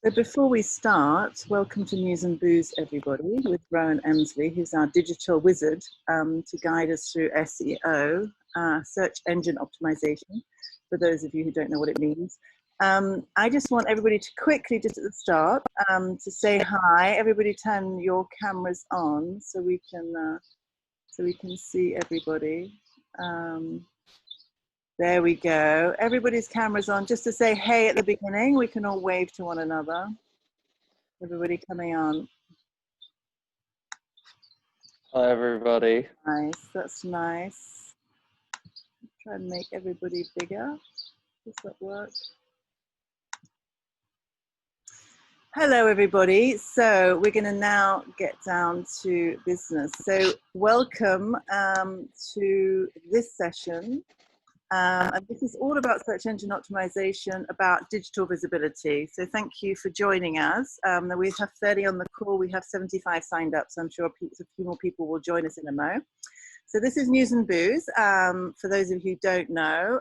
So before we start, welcome to News and Booze, everybody, with Rowan Emsley, who's our digital wizard to guide us through SEO, search engine optimization, for those of you who don't know what it means. I just want everybody to quickly, just at the start, to say hi. Everybody turn your cameras on so we can see everybody. There we go. Everybody's cameras on. Just to say hey at the beginning, we can all wave to one another. Everybody coming on. Hi, everybody. Nice, that's nice. Try and make everybody bigger. Does that work? Hello, everybody. So we're going to now get down to business. So welcome to this session. And this is all about search engine optimization, about digital visibility. So thank you for joining us. We have 30 on the call. We have 75 signed up. So I'm sure a few more people will join us in a mo. So this is News and Booze. For those of you who don't know,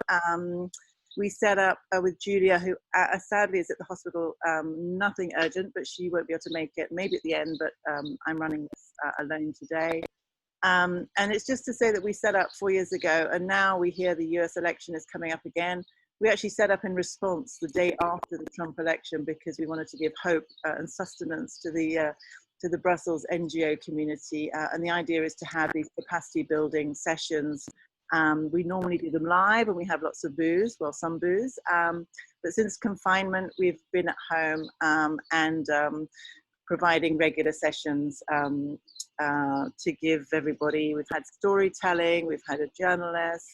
we set up with Julia, who sadly is at the hospital. Nothing urgent, but she won't be able to make it, maybe at the end, but I'm running this alone today. And it's just to say that we set up 4 years ago, and now we hear the US election is coming up again. We actually set up in response the day after the Trump election because we wanted to give hope and sustenance to the Brussels NGO community. And the idea is to have these capacity building sessions. We normally do them live and we have lots of booze, well, some booze. But since confinement, we've been at home and providing regular sessions to give everybody. We've had storytelling, we've had a journalist,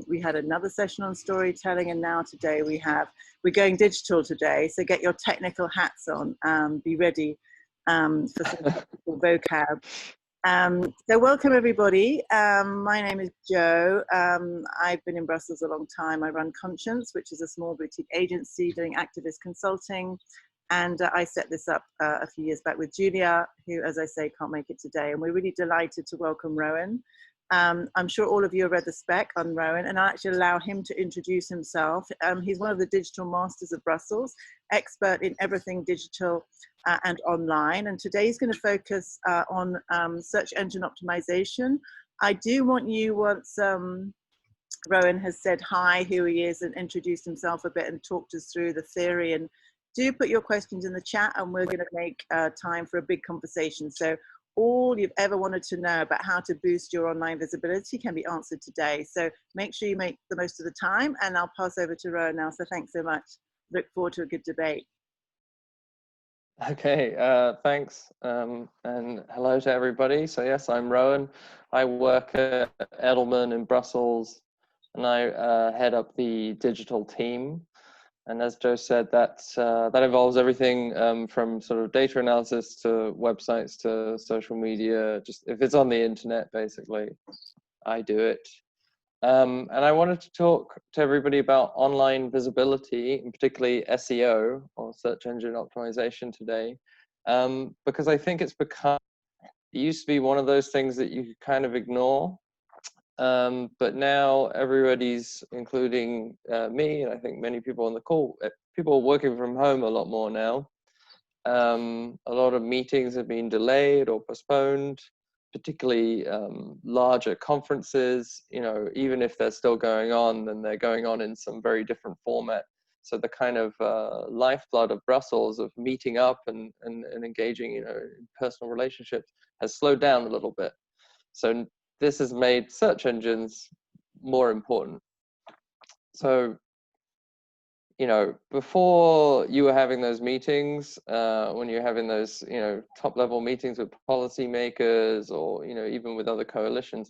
we had another session on storytelling, and now today we're going digital today, so get your technical hats on, be ready for some vocab. So welcome everybody. My name is Jo. I've been in Brussels a long time. I run Conscience, which is a small boutique agency doing activist consulting. And I set this up a few years back with Julia, who, as I say, can't make it today. And we're really delighted to welcome Rowan. I'm sure all of you have read the spec on Rowan, and I'll actually allow him to introduce himself. He's one of the digital masters of Brussels, expert in everything digital and online. And today he's going to focus on search engine optimization. I do want you, once Rowan has said hi, who he is, and introduced himself a bit and talked us through the theory, and do put your questions in the chat, and we're going to make time for a big conversation. So all you've ever wanted to know about how to boost your online visibility can be answered today. So make sure you make the most of the time, and I'll pass over to Rowan now. So thanks so much. Look forward to a good debate. Okay, thanks, and hello to everybody. So yes, I'm Rowan. I work at Edelman in Brussels, and I head up the digital team. And as Jo said, that involves everything from sort of data analysis to websites to social media. Just if it's on the internet, basically, I do it. And I wanted to talk to everybody about online visibility, and particularly SEO, or search engine optimization today, because I think it used to be one of those things that you could kind of ignore. But now everybody's, including me, and I think many people on the call, people are working from home a lot more now. A lot of meetings have been delayed or postponed, particularly larger conferences. You know, even if they're still going on, then they're going on in some very different format. So the kind of lifeblood of Brussels, of meeting up and engaging, you know, in personal relationships, has slowed down a little bit. So this has made search engines more important. So, you know, before you were having those meetings, when you're having those, you know, top level meetings with policymakers, or, you know, even with other coalitions,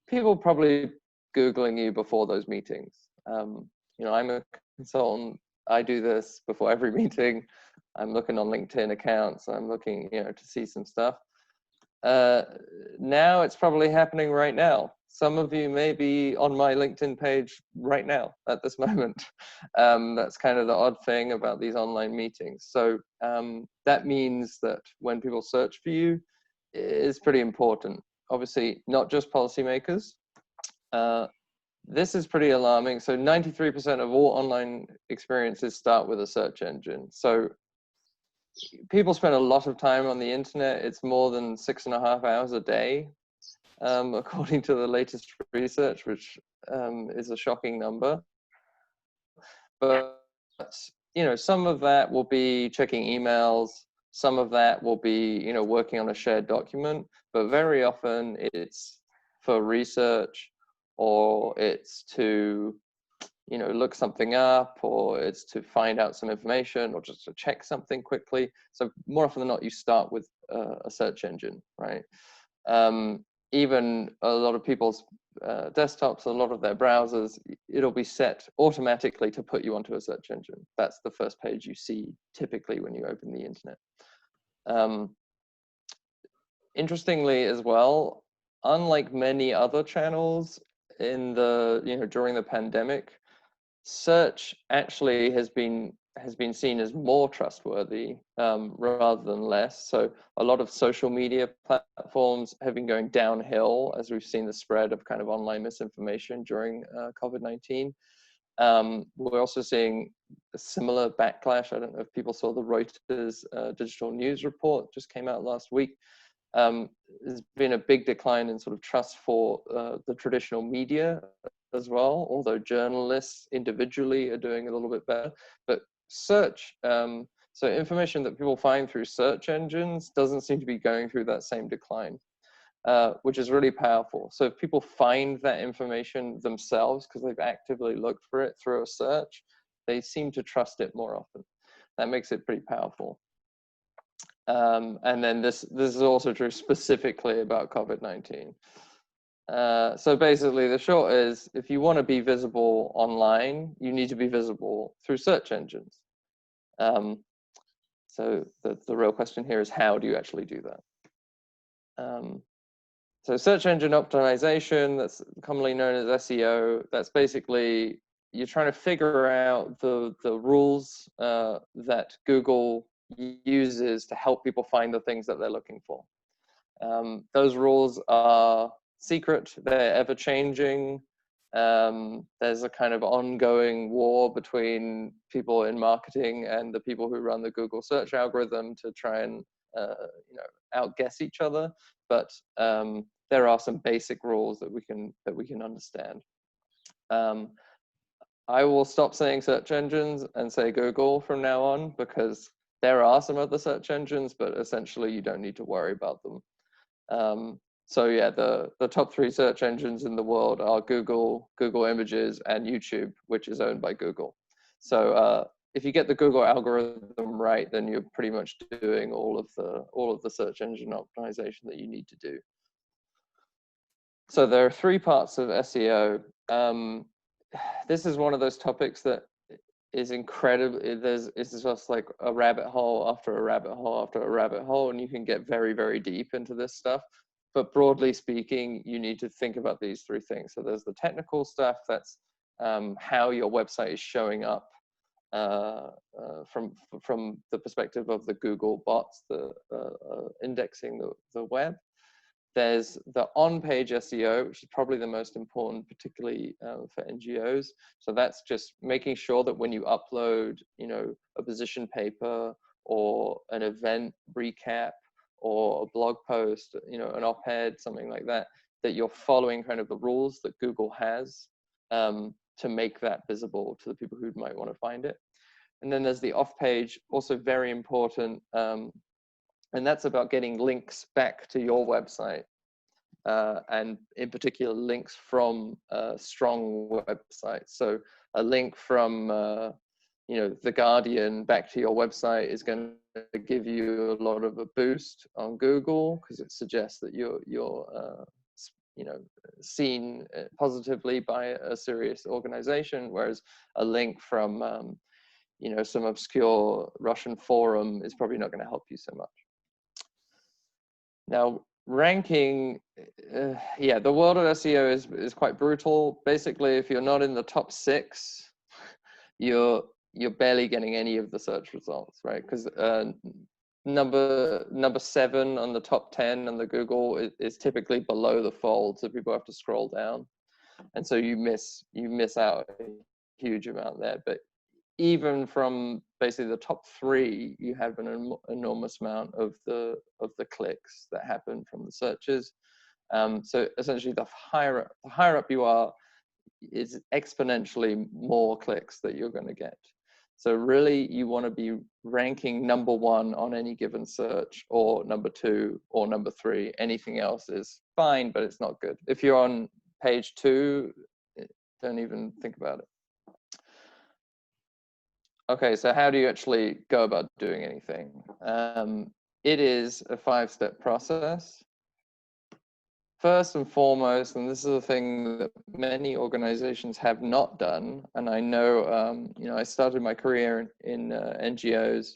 people probably Googling you before those meetings. You know, I'm a consultant. I do this before every meeting. I'm looking on LinkedIn accounts. I'm looking, you know, to see some stuff. Now it's probably happening right now. Some of you may be on my LinkedIn page right now at this moment. That's kind of the odd thing about these online meetings. So that means that when people search for you, it's pretty important. Obviously, not just policymakers. This is pretty alarming. So 93% of all online experiences start with a search engine. So people spend a lot of time on the internet. It's more than 6.5 hours a day, according to the latest research, which is a shocking number. But some of that will be checking emails. Some of that will be working on a shared document. But very often it's for research, or it's to look something up, or it's to find out some information, or just to check something quickly. So more often than not, you start with a search engine, right? Even a lot of people's desktops, a lot of their browsers, it'll be set automatically to put you onto a search engine. That's the first page you see typically when you open the internet. Interestingly as well, unlike many other channels in the during the pandemic, search actually has been seen as more trustworthy rather than less. So a lot of social media platforms have been going downhill as we've seen the spread of kind of online misinformation during COVID-19. We're also seeing a similar backlash. I don't know if people saw the Reuters digital news report just came out last week. There's been a big decline in sort of trust for the traditional media as well, although journalists individually are doing a little bit better. But search, so information that people find through search engines doesn't seem to be going through that same decline, which is really powerful. So if people find that information themselves because they've actively looked for it through a search, they seem to trust it more often. That makes it pretty powerful. And then this is also true specifically about COVID-19. So basically the short is, if you want to be visible online, you need to be visible through search engines. So the real question here is, how do you actually do that? So search engine optimization, that's commonly known as SEO. That's basically, you're trying to figure out the rules that Google uses to help people find the things that they're looking for. Those rules are secret, they're ever changing. There's a kind of ongoing war between people in marketing and the people who run the Google search algorithm to try and outguess each other. But there are some basic rules that we can understand. I will stop saying search engines and say Google from now on, because there are some other search engines, but essentially you don't need to worry about them. So yeah, the top 3 search engines in the world are Google, Google Images, and YouTube, which is owned by Google. So if you get the Google algorithm right, then you're pretty much doing all of the search engine optimization that you need to do. So there are 3 parts of SEO. This is one of those topics that is incredible. It's just like a rabbit hole after a rabbit hole after a rabbit hole, and you can get very, very deep into this stuff. But broadly speaking, you need to think about these 3 things. So there's the technical stuff, that's how your website is showing up from the perspective of the Google bots, the indexing the web. There's the on-page SEO, which is probably the most important, particularly for NGOs. So that's just making sure that when you upload, a position paper or an event recap or a blog post, an op-ed, something like that, that you're following kind of the rules that Google has to make that visible to the people who might want to find it. And then there's the off-page, also very important. And that's about getting links back to your website, and in particular links from strong websites. So a link from The Guardian back to your website is going to give you a lot of a boost on Google, because it suggests that you're seen positively by a serious organization, whereas a link from some obscure Russian forum is probably not going to help you so much. Now, ranking, the world of SEO is quite brutal. Basically, if you're not in the top 6, you're barely getting any of the search results, right? Because number 7 on the top 10 on the Google is typically below the fold, so people have to scroll down, and so you miss out a huge amount there. But even from basically the top 3, you have an enormous amount of the clicks that happen from the searches. So essentially, the higher up you are, is exponentially more clicks that you're going to get. So really, you want to be ranking number 1 on any given search, or number 2, or number 3. Anything else is fine, but it's not good. If you're on page 2, don't even think about it. Okay, so how do you actually go about doing anything? It is a 5-step process. First and foremost, and this is a thing that many organizations have not done, and I know, I started my career in NGOs,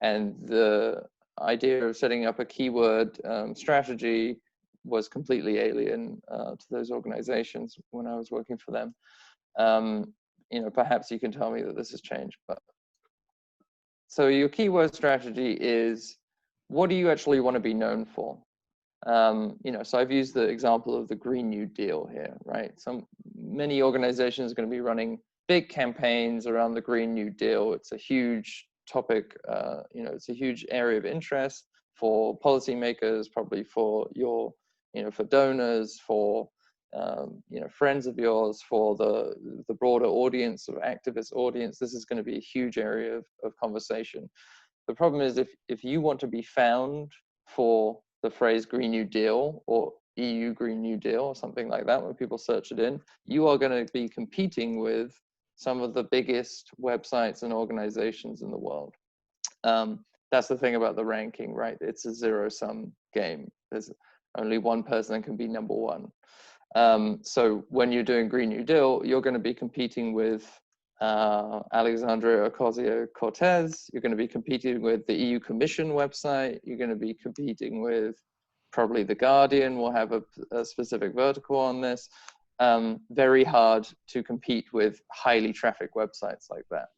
and the idea of setting up a keyword strategy was completely alien to those organizations when I was working for them. Perhaps you can tell me that this has changed. But so your keyword strategy is, what do you actually want to be known for? So I've used the example of the Green New Deal here, right? Many organizations are going to be running big campaigns around the Green New Deal. It's a huge topic, it's a huge area of interest for policymakers, probably for for donors, for friends of yours, for the broader audience, or activist audience. This is going to be a huge area of conversation. The problem is, if you want to be found for the phrase Green New Deal or EU Green New Deal or something like that, when people search it in, you are going to be competing with some of the biggest websites and organizations in the world. That's the thing about the ranking, right? It's a zero-sum game. There's only one person that can be number 1. So when you're doing Green New Deal, you're going to be competing with Alexandria Ocasio-Cortez. You're going to be competing with the EU Commission website. You're going to be competing with probably The Guardian will have a specific vertical on this. Very hard to compete with highly trafficked websites like that.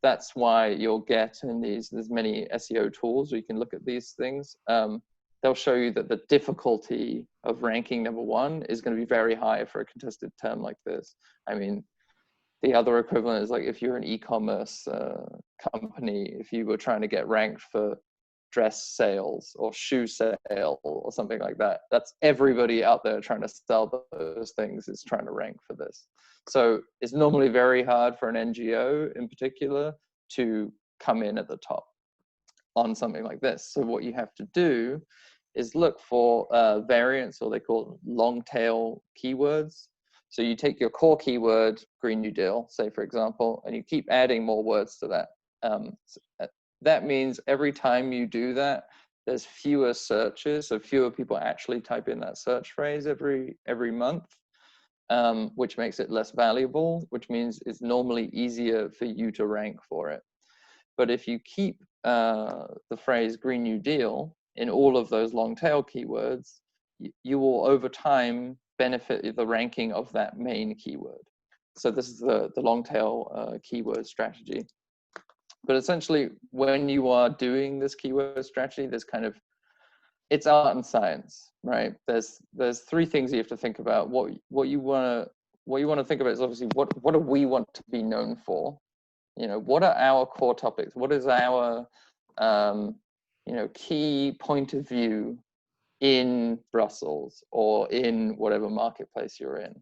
That's why you'll get in there's many SEO tools where you can look at these things. They'll show you that the difficulty of ranking number 1 is going to be very high for a contested term like this. I mean, the other equivalent is like if you're an e-commerce company, if you were trying to get ranked for dress sales or shoe sale or something like that, that's everybody out there trying to sell those things is trying to rank for this. So it's normally very hard for an NGO in particular to come in at the top on something like this. So what you have to do is look for variants, or they call it long tail keywords. So you take your core keyword, Green New Deal, say for example, and you keep adding more words to that. That means every time you do that, there's fewer searches, so fewer people actually type in that search phrase every month, which makes it less valuable, which means it's normally easier for you to rank for it. But if you keep the phrase Green New Deal in all of those long tail keywords, you will over time benefit the ranking of that main keyword. So this is the long tail keyword strategy. But essentially, when you are doing this keyword strategy, it's art and science, right? There's 3 things you have to think about. What you want to think about is obviously what do we want to be known for? What are our core topics? What is our key point of view in Brussels or in whatever marketplace you're in?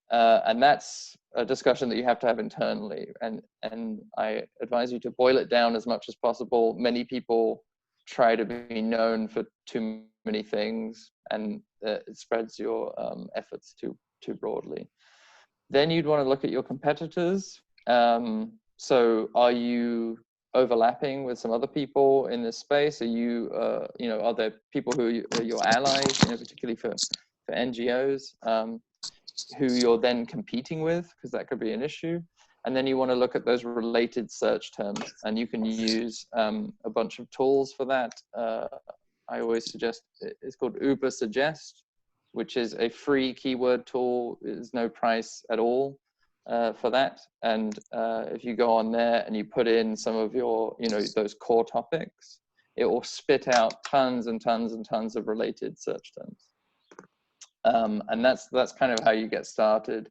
And that's a discussion that you have to have internally. And I advise you to boil it down as much as possible. Many people try to be known for too many things, and it spreads your efforts too broadly. Then you'd want to look at your competitors. So are you overlapping with some other people in this space? Are you, are there people who are your allies, particularly for NGOs, who you're then competing with, because that could be an issue. And then you want to look at those related search terms, and you can use a bunch of tools for that. I always suggest, it's called Uber Suggest, which is a free keyword tool. There's no price at all for that. And if you go on there and you put in some of your, those core topics, it will spit out tons and tons and tons of related search terms. And that's kind of how you get started.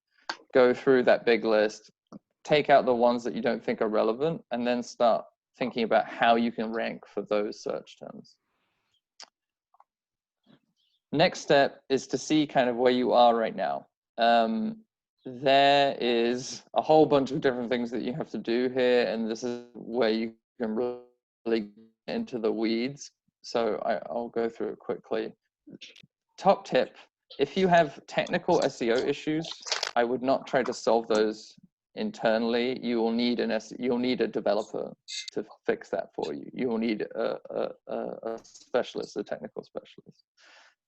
Go through that big list, take out the ones that you don't think are relevant, and then start thinking about how you can rank for those search terms. Next step is to see kind of where you are right now. There is a whole bunch of different things that you have to do here, and this is where you can really get into the weeds. So I'll go through it quickly. Top tip, if you have technical SEO issues, I would not try to solve those internally. You will need a developer to fix that for you. You will need a specialist, a technical specialist.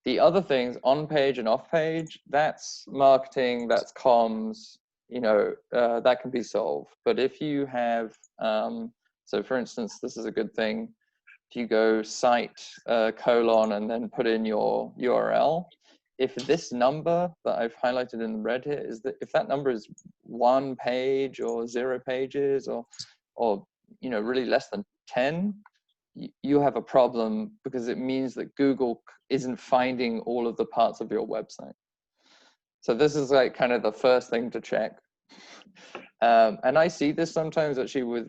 The other things, on page and off page, that's marketing, that's comms, you know, that can be solved. But if you have, so for instance, this is a good thing. If you go site colon and then put in your URL, if this number that I've highlighted in red here is that if that number is 1 page or 0 pages or you know, really less than 10, you have a problem, because it means that Google isn't finding all of the parts of your website. So this is like kind of the first thing to check. And I see this sometimes actually with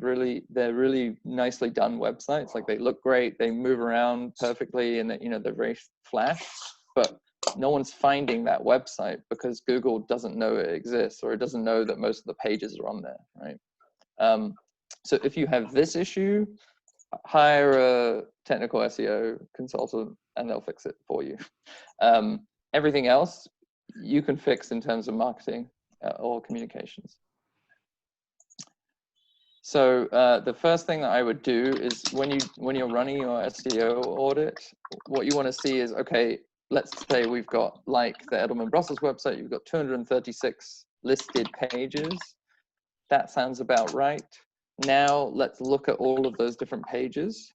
they're really nicely done websites. Like they look great, they move around perfectly, and you know, they're very flash, but no one's finding that website because Google doesn't know it exists, or it doesn't know that most of the pages are on there, right? So if you have this issue, hire a technical SEO consultant and they'll fix it for you. Everything else you can fix in terms of marketing or communications. So the first thing that I would do is when you're running your SEO audit, what you want to see is, okay, let's say we've got, like the Edelman Brussels website, you've got 236 listed pages. That sounds about right. Now let's look at all of those different pages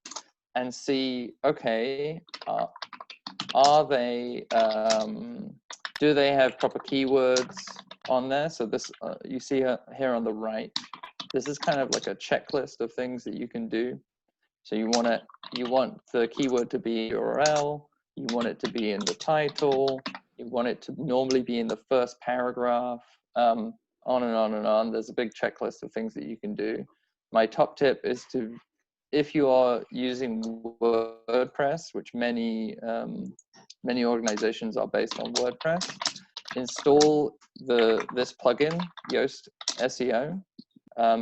and see, okay, are they, do they have proper keywords on there? So this, you see here on the right, this is kind of like a checklist of things that you can do. So you want the keyword to be URL, you want it to be in the title, you want it to normally be in the first paragraph, on and on and on. There's a big checklist of things that you can do. My top tip is to, if you are using WordPress, which many organizations are based on WordPress, install this plugin, Yoast SEO.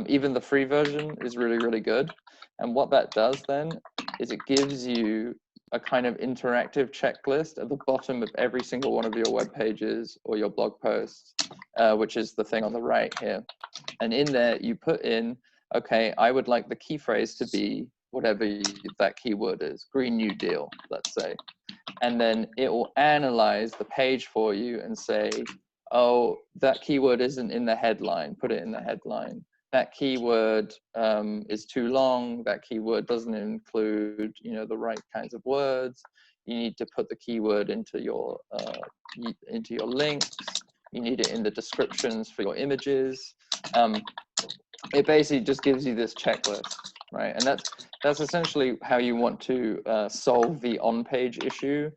Even the free version is really, really good. And what that does then is it gives you a kind of interactive checklist at the bottom of every single one of your web pages or your blog posts, which is the thing on the right here. And in there, you put in, okay, I would like the key phrase to be whatever that keyword is, Green New Deal, let's say. And then it will analyze the page for you and say, oh, that keyword isn't in the headline, put it in the headline. That keyword is too long. That keyword doesn't include, you know, the right kinds of words. You need to put the keyword into your links. You need it in the descriptions for your images. It basically just gives you this checklist, right? And that's essentially how you want to solve the on-page issue.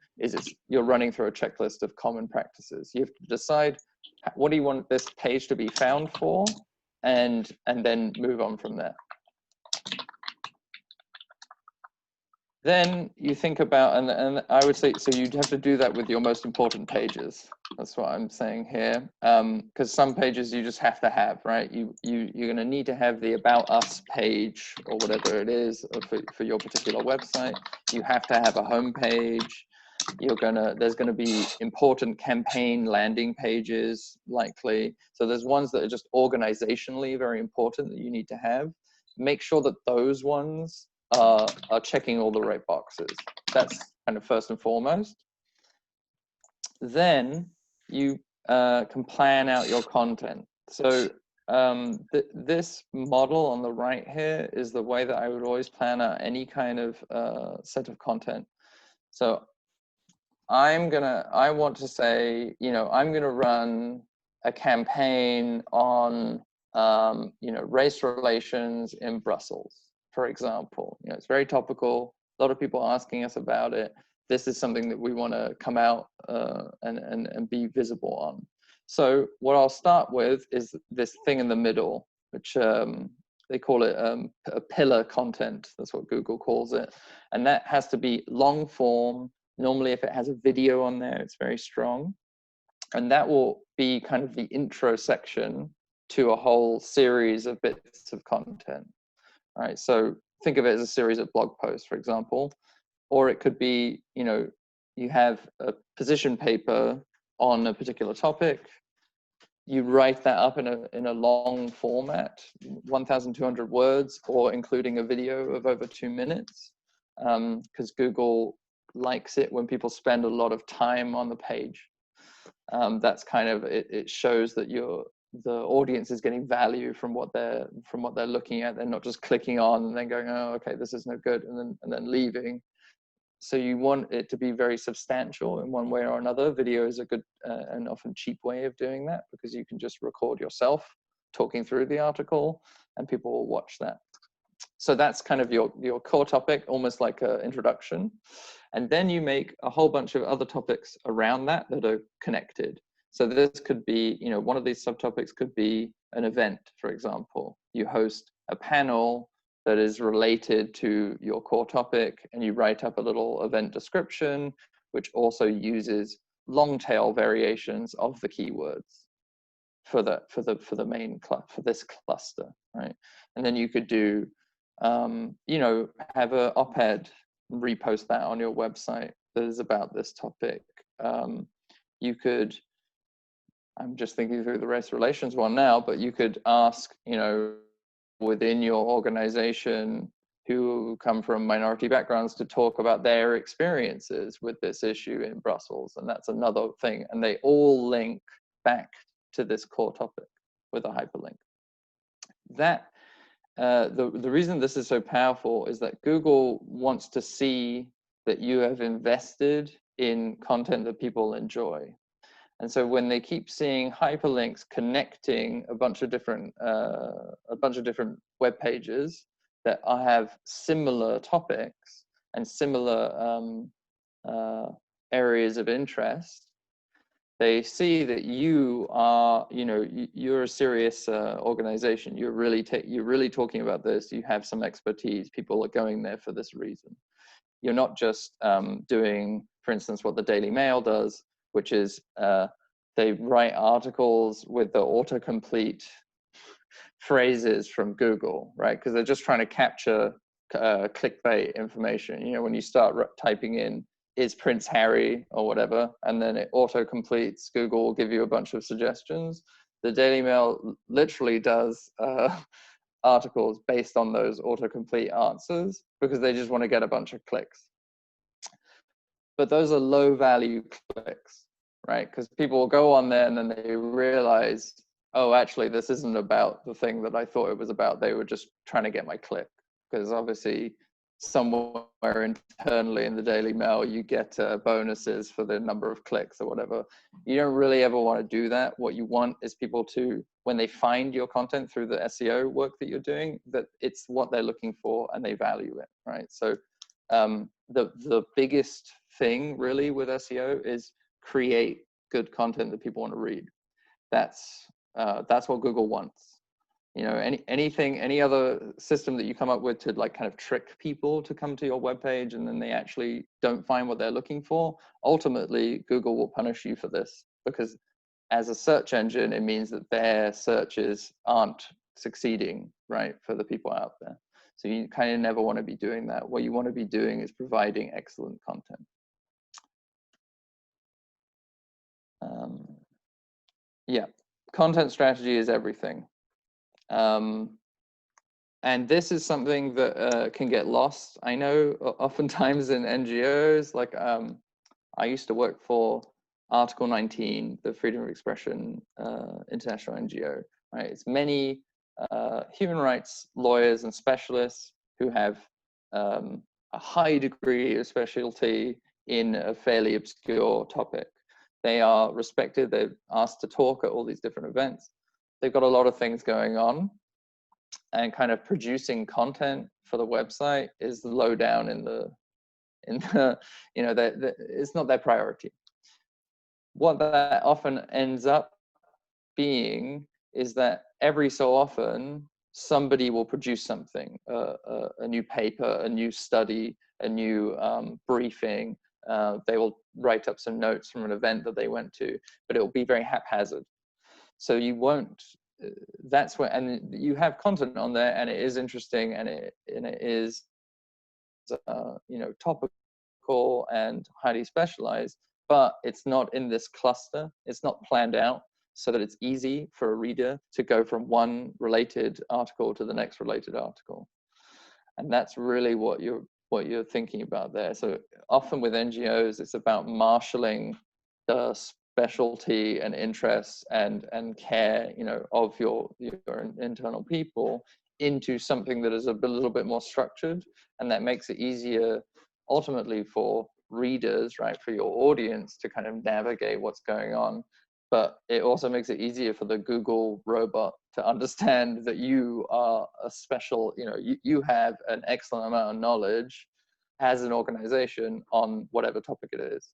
You're running through a checklist of common practices. You have to decide, what do you want this page to be found for, and then move on from there. Then you think about, and I would say, so you'd have to do that with your most important pages. That's what I'm saying here. Because some pages you just have to have, right? You're going to need to have the About Us page or whatever it is for your particular website. You have to have a home page. There's going to be important campaign landing pages, likely. So there's ones that are just organizationally very important that you need to have. Make sure that those ones are checking all the right boxes. That's kind of first and foremost. Then you can plan out your content. So this model on the right here is the way that I would always plan out any kind of set of content. So I want to say, you know, I'm gonna run a campaign on, you know, race relations in Brussels, for example. You know, it's very topical. A lot of people are asking us about it. This is something that we want to come out and be visible on. So what I'll start with is this thing in the middle, which they call it a pillar content. That's what Google calls it. And that has to be long form. Normally, if it has a video on there, it's very strong. And that will be kind of the intro section to a whole series of bits of content, right? So think of it as a series of blog posts, for example, or it could be, you know, you have a position paper on a particular topic. You write that up in a long format, 1,200 words, or including a video of over 2 minutes, because Google likes it when people spend a lot of time on the page. That's kind of it shows that the audience is getting value from what they're looking at. They're not just clicking on and then going, oh, okay, this is no good, and then leaving. So you want it to be very substantial in one way or another. Video is a good and often cheap way of doing that, because you can just record yourself talking through the article and people will watch that. So that's kind of your core topic, almost like an introduction. And then you make a whole bunch of other topics around that are connected. So this could be, you know, one of these subtopics could be an event, for example. You host a panel that is related to your core topic, and you write up a little event description, which also uses long tail variations of the keywords for this cluster, right? And then you could do, you know, have an op-ed, repost that on your website that is about this topic. You could, I'm just thinking through the race relations one now, but you could ask, you know, within your organization who come from minority backgrounds to talk about their experiences with this issue in Brussels. And that's another thing. And they all link back to this core topic with a hyperlink. That the reason this is so powerful is that Google wants to see that you have invested in content that people enjoy. And so when they keep seeing hyperlinks connecting a bunch of different web pages that have similar topics and similar areas of interest, they see that you are, you know, you're a serious organization. You're really talking about this. You have some expertise. People are going there for this reason. You're not just doing, for instance, what the Daily Mail does, which is they write articles with the autocomplete phrases from Google, right? Because they're just trying to capture clickbait information. You know, when you start typing in, is Prince Harry or whatever, and then it auto-completes, Google will give you a bunch of suggestions. The Daily Mail literally does articles based on those autocomplete answers because they just want to get a bunch of clicks. But those are low value clicks, right? Because people will go on there and then they realize, oh, actually, this isn't about the thing that I thought it was about. They were just trying to get my click. Because obviously, somewhere internally in the Daily Mail, you get bonuses for the number of clicks or whatever. You don't really ever want to do that. What you want is people to, when they find your content through the SEO work that you're doing, that it's what they're looking for and they value it, right? So the biggest thing really with SEO is create good content that people want to read. That's what Google wants. You know, any other system that you come up with to like kind of trick people to come to your webpage and then they actually don't find what they're looking for, ultimately Google will punish you for this, because as a search engine, it means that their searches aren't succeeding, right, for the people out there. So you kind of never want to be doing that. What you want to be doing is providing excellent content. Yeah, content strategy is everything. And this is something that can get lost. I know oftentimes in NGOs, like I used to work for Article 19, the Freedom of Expression International NGO, right? It's many human rights lawyers and specialists who have a high degree of specialty in a fairly obscure topic. They are respected, they're asked to talk at all these different events. They've got a lot of things going on, and kind of producing content for the website is low down in the you know, it's not their priority. What that often ends up being is that every so often somebody will produce something, a new paper, a new study, a new briefing. They will write up some notes from an event that they went to, but it will be very haphazard. So you won't, that's where, and you have content on there, and it is interesting, and it is, you know, topical and highly specialized, but it's not in this cluster. It's not planned out so that it's easy for a reader to go from one related article to the next related article. And that's really what you're thinking about there. So often with NGOs, it's about marshaling the specialty and interests and care, you know, of your internal people into something that is a little bit more structured, and that makes it easier ultimately for readers, right, for your audience to kind of navigate what's going on. But it also makes it easier for the Google robot to understand that you are a special, you know, you have an excellent amount of knowledge as an organization on whatever topic it is.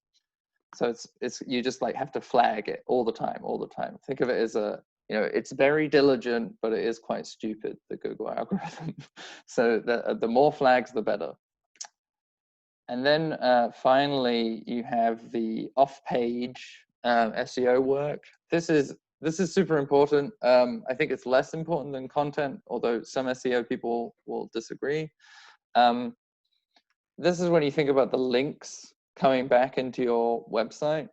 So it's you just like have to flag it all the time. Think of it as a, you know, it's very diligent, but it is quite stupid, the Google algorithm. So the more flags, the better. And then finally, you have the off-page SEO work. This is super important. I think it's less important than content, although some SEO people will disagree. This is when you think about the links coming back into your website.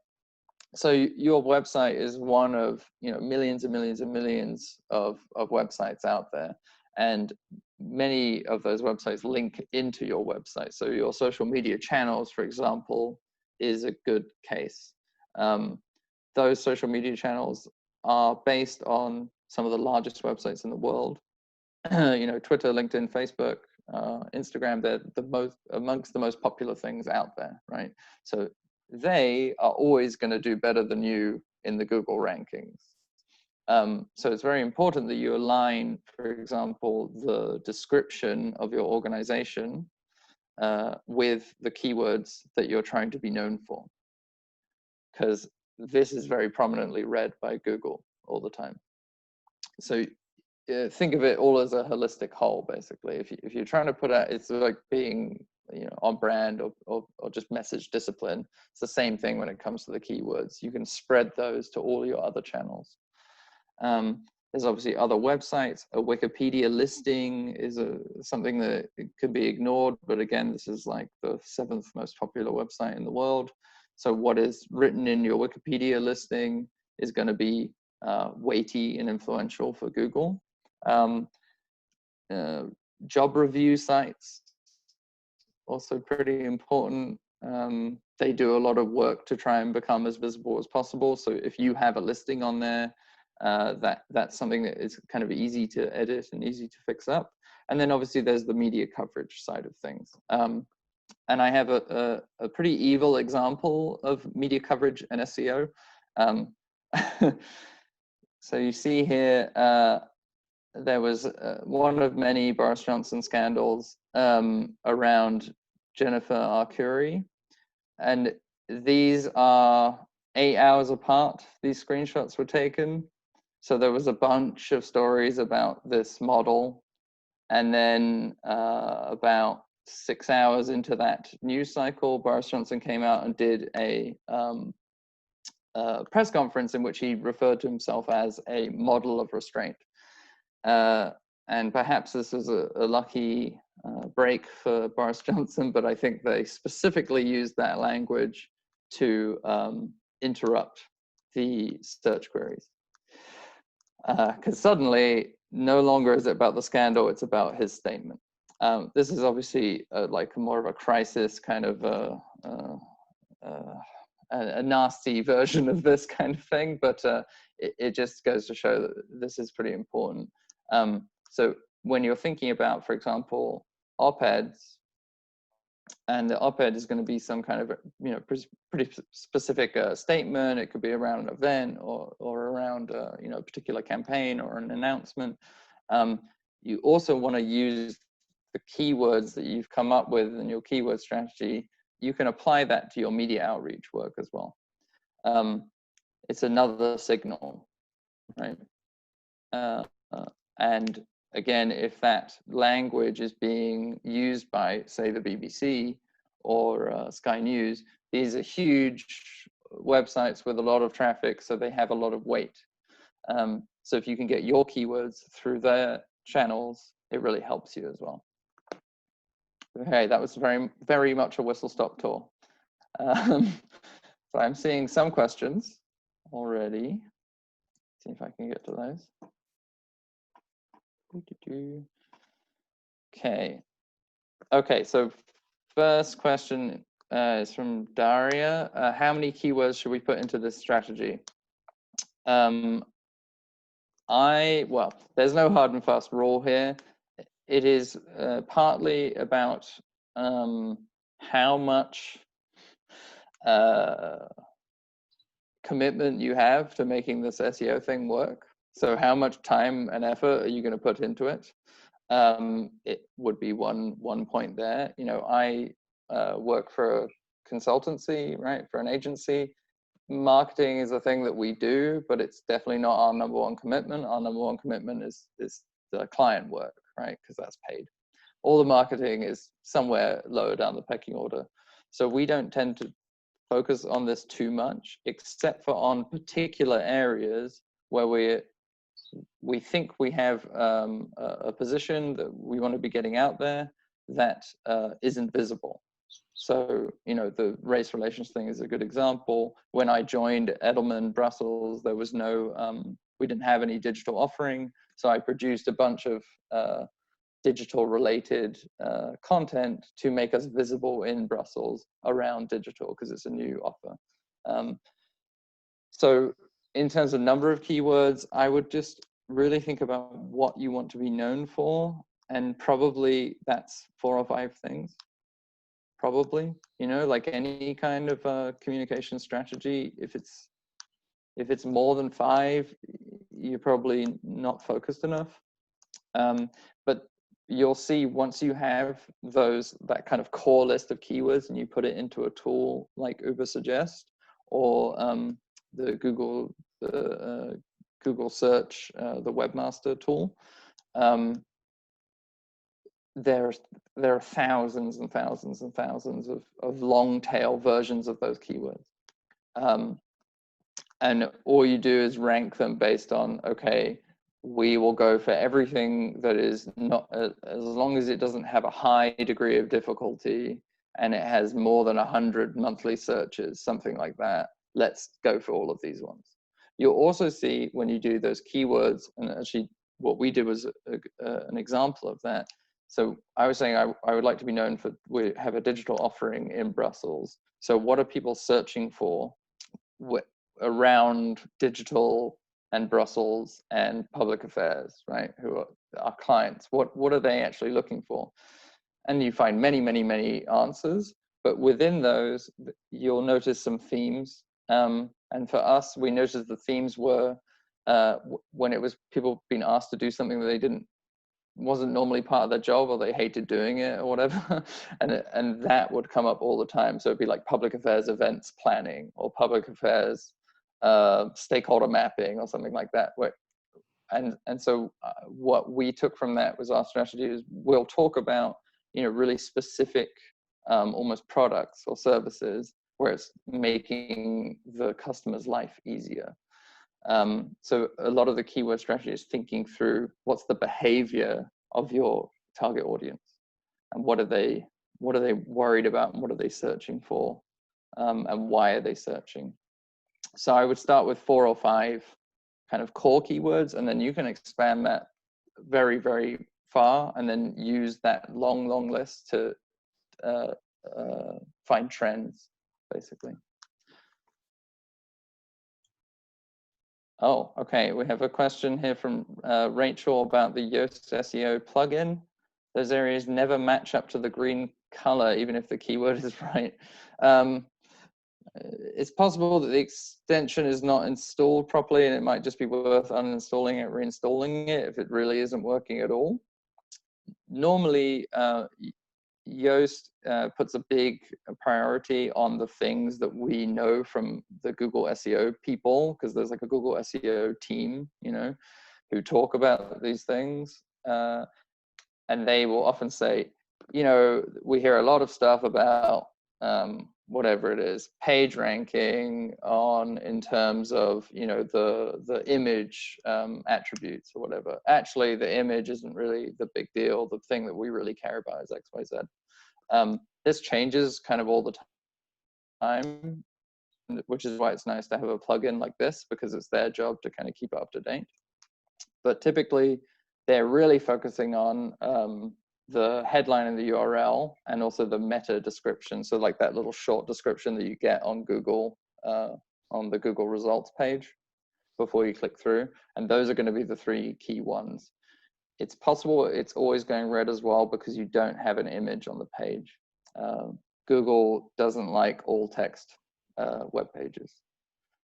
So your website is one of, you know, millions and millions and millions of websites out there, and many of those websites link into your website. So your social media channels, for example, is a good case. Those social media channels are based on some of the largest websites in the world. You know, Twitter, LinkedIn, Facebook, Instagram, they're amongst the most popular things out there, right? So they are always going to do better than you in the Google rankings. So it's very important that you align, for example, the description of your organization with the keywords that you're trying to be known for, because this is very prominently read by Google all the time. So think of it all as a holistic whole, basically. If you're trying to put out, it's like being, you know, on brand or just message discipline. It's the same thing when it comes to the keywords. You can spread those to all your other channels. There's obviously other websites. A Wikipedia listing is something that could be ignored, but again, this is like the 7th most popular website in the world. So what is written in your Wikipedia listing is going to be weighty and influential for Google. Job review sites, also pretty important. They do a lot of work to try and become as visible as possible. So if you have a listing on there, that's something that is kind of easy to edit and easy to fix up. And then obviously there's the media coverage side of things. And I have a pretty evil example of media coverage and SEO. So you see here, there was one of many Boris Johnson scandals around Jennifer Arcuri. And these are 8 hours apart. These screenshots were taken. So there was a bunch of stories about this model. And then about 6 hours into that news cycle, Boris Johnson came out and did a press conference in which he referred to himself as a model of restraint. And perhaps this was a lucky break for Boris Johnson, but I think they specifically used that language to interrupt the search queries. Because suddenly, no longer is it about the scandal, it's about his statement. This is obviously like more of a crisis, kind of a nasty version of this kind of thing, but it just goes to show that this is pretty important. So when you're thinking about, for example, op-eds, and the op-ed is going to be some kind of, you know, pretty specific statement. It could be around an event or around you know, a particular campaign or an announcement. You also want to use the keywords that you've come up with in your keyword strategy. You can apply that to your media outreach work as well. It's another signal, right? And again, if that language is being used by, say, the BBC or Sky News, these are huge websites with a lot of traffic, so they have a lot of weight. So if you can get your keywords through their channels, it really helps you as well. Okay, that was very much a whistle-stop tour. So I'm seeing some questions already. See if I can get to those. Okay, so first question is from Daria. How many keywords should we put into this strategy? Well, there's no hard and fast rule here. It is partly about how much commitment you have to making this SEO thing work. So how much time and effort are you going to put into it? It would be one point there. You know, I work for a consultancy, right? For an agency. Marketing is a thing that we do, but it's definitely not our number one commitment. Our number one commitment is the client work, right? Because that's paid. All the marketing is somewhere lower down the pecking order. So we don't tend to focus on this too much, except for on particular areas where we think we have a position that we want to be getting out there that isn't visible. So, you know, the race relations thing is a good example. When I joined Edelman Brussels, there was no, we didn't have any digital offering. So I produced a bunch of digital related content to make us visible in Brussels around digital, because it's a new offer. So in terms of number of keywords, I would just really think about what you want to be known for, and probably that's 4 or 5 things. Probably, you know, like any kind of communication strategy, if it's more than 5, you're probably not focused enough. But you'll see once you have that kind of core list of keywords and you put it into a tool like Ubersuggest or the Google search, the webmaster tool, there are thousands and thousands and thousands of long tail versions of those keywords. And all you do is rank them based on, okay, we will go for everything that is not, as long as it doesn't have a high degree of difficulty and it has more than 100 monthly searches, something like that, let's go for all of these ones. You'll also see when you do those keywords, and actually what we did was an example of that. So I was saying I would like to be known for, we have a digital offering in Brussels. So what are people searching for around digital and Brussels and public affairs, right? Who are our clients? What are they actually looking for? And you find many, many, many answers, but within those, you'll notice some themes. And for us, we noticed the themes were when it was people being asked to do something that they wasn't normally part of their job, or they hated doing it or whatever. and that would come up all the time. So it'd be like public affairs events planning, or public affairs stakeholder mapping, or something like that. And so what we took from that was our strategy is we'll talk about, you know, really specific almost products or services where it's making the customer's life easier. So a lot of the keyword strategy is thinking through what's the behavior of your target audience, and what are they worried about, and what are they searching for, and why are they searching. So I would start with 4 or 5 kind of core keywords, and then you can expand that very, very far, and then use that long list to find trends, basically. Oh, okay. We have a question here from Rachel about the Yoast SEO plugin. Those areas never match up to the green color, even if the keyword is right. It's possible that the extension is not installed properly, and it might just be worth uninstalling it, reinstalling it if it really isn't working at all. Normally, Yoast puts a big priority on the things that we know from the Google SEO people, because there's like a Google SEO team, you know. who talk about these things, and they will often say, you know, we hear a lot of stuff about whatever it is, page ranking on in terms of, you know, the image attributes or whatever. Actually, the image isn't really the big deal. The thing that we really care about is X, Y, Z. This changes kind of all the time, which is why it's nice to have a plugin like this, because it's their job to kind of keep up to date. But typically, they're really focusing on the headline and the URL, and also the meta description. So like that little short description that you get on Google, on the Google results page before you click through. And those are going to be the three key ones. It's possible it's always going red as well because you don't have an image on the page. Google doesn't like all text web pages,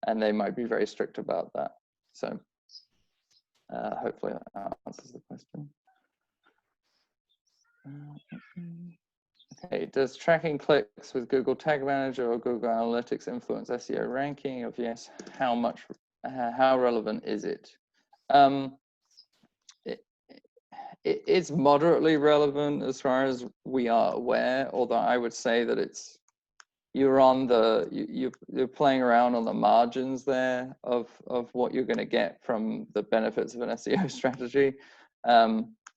and they might be very strict about that. So hopefully that answers the question. Okay, does tracking clicks with Google Tag Manager or Google Analytics influence SEO ranking? If yes, how much, how relevant is it? It's moderately relevant as far as we are aware, although I would say that it's, you're on the, you're playing around on the margins there of what you're going to get from the benefits of an SEO strategy.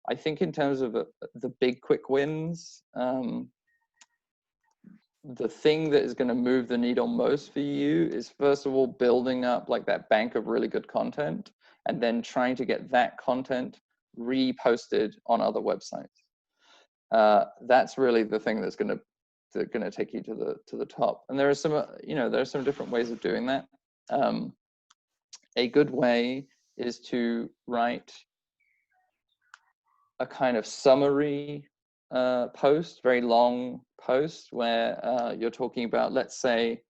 I think in terms of the big quick wins, the thing that is going to move the needle most for you is, first of all, building up like that bank of really good content, and then trying to get that content reposted on other websites. That's really the thing that's going to take you to the top. And there are some, you know, there are some different ways of doing that. A good way is to write a kind of summary post, very long post, where you're talking about, let's say,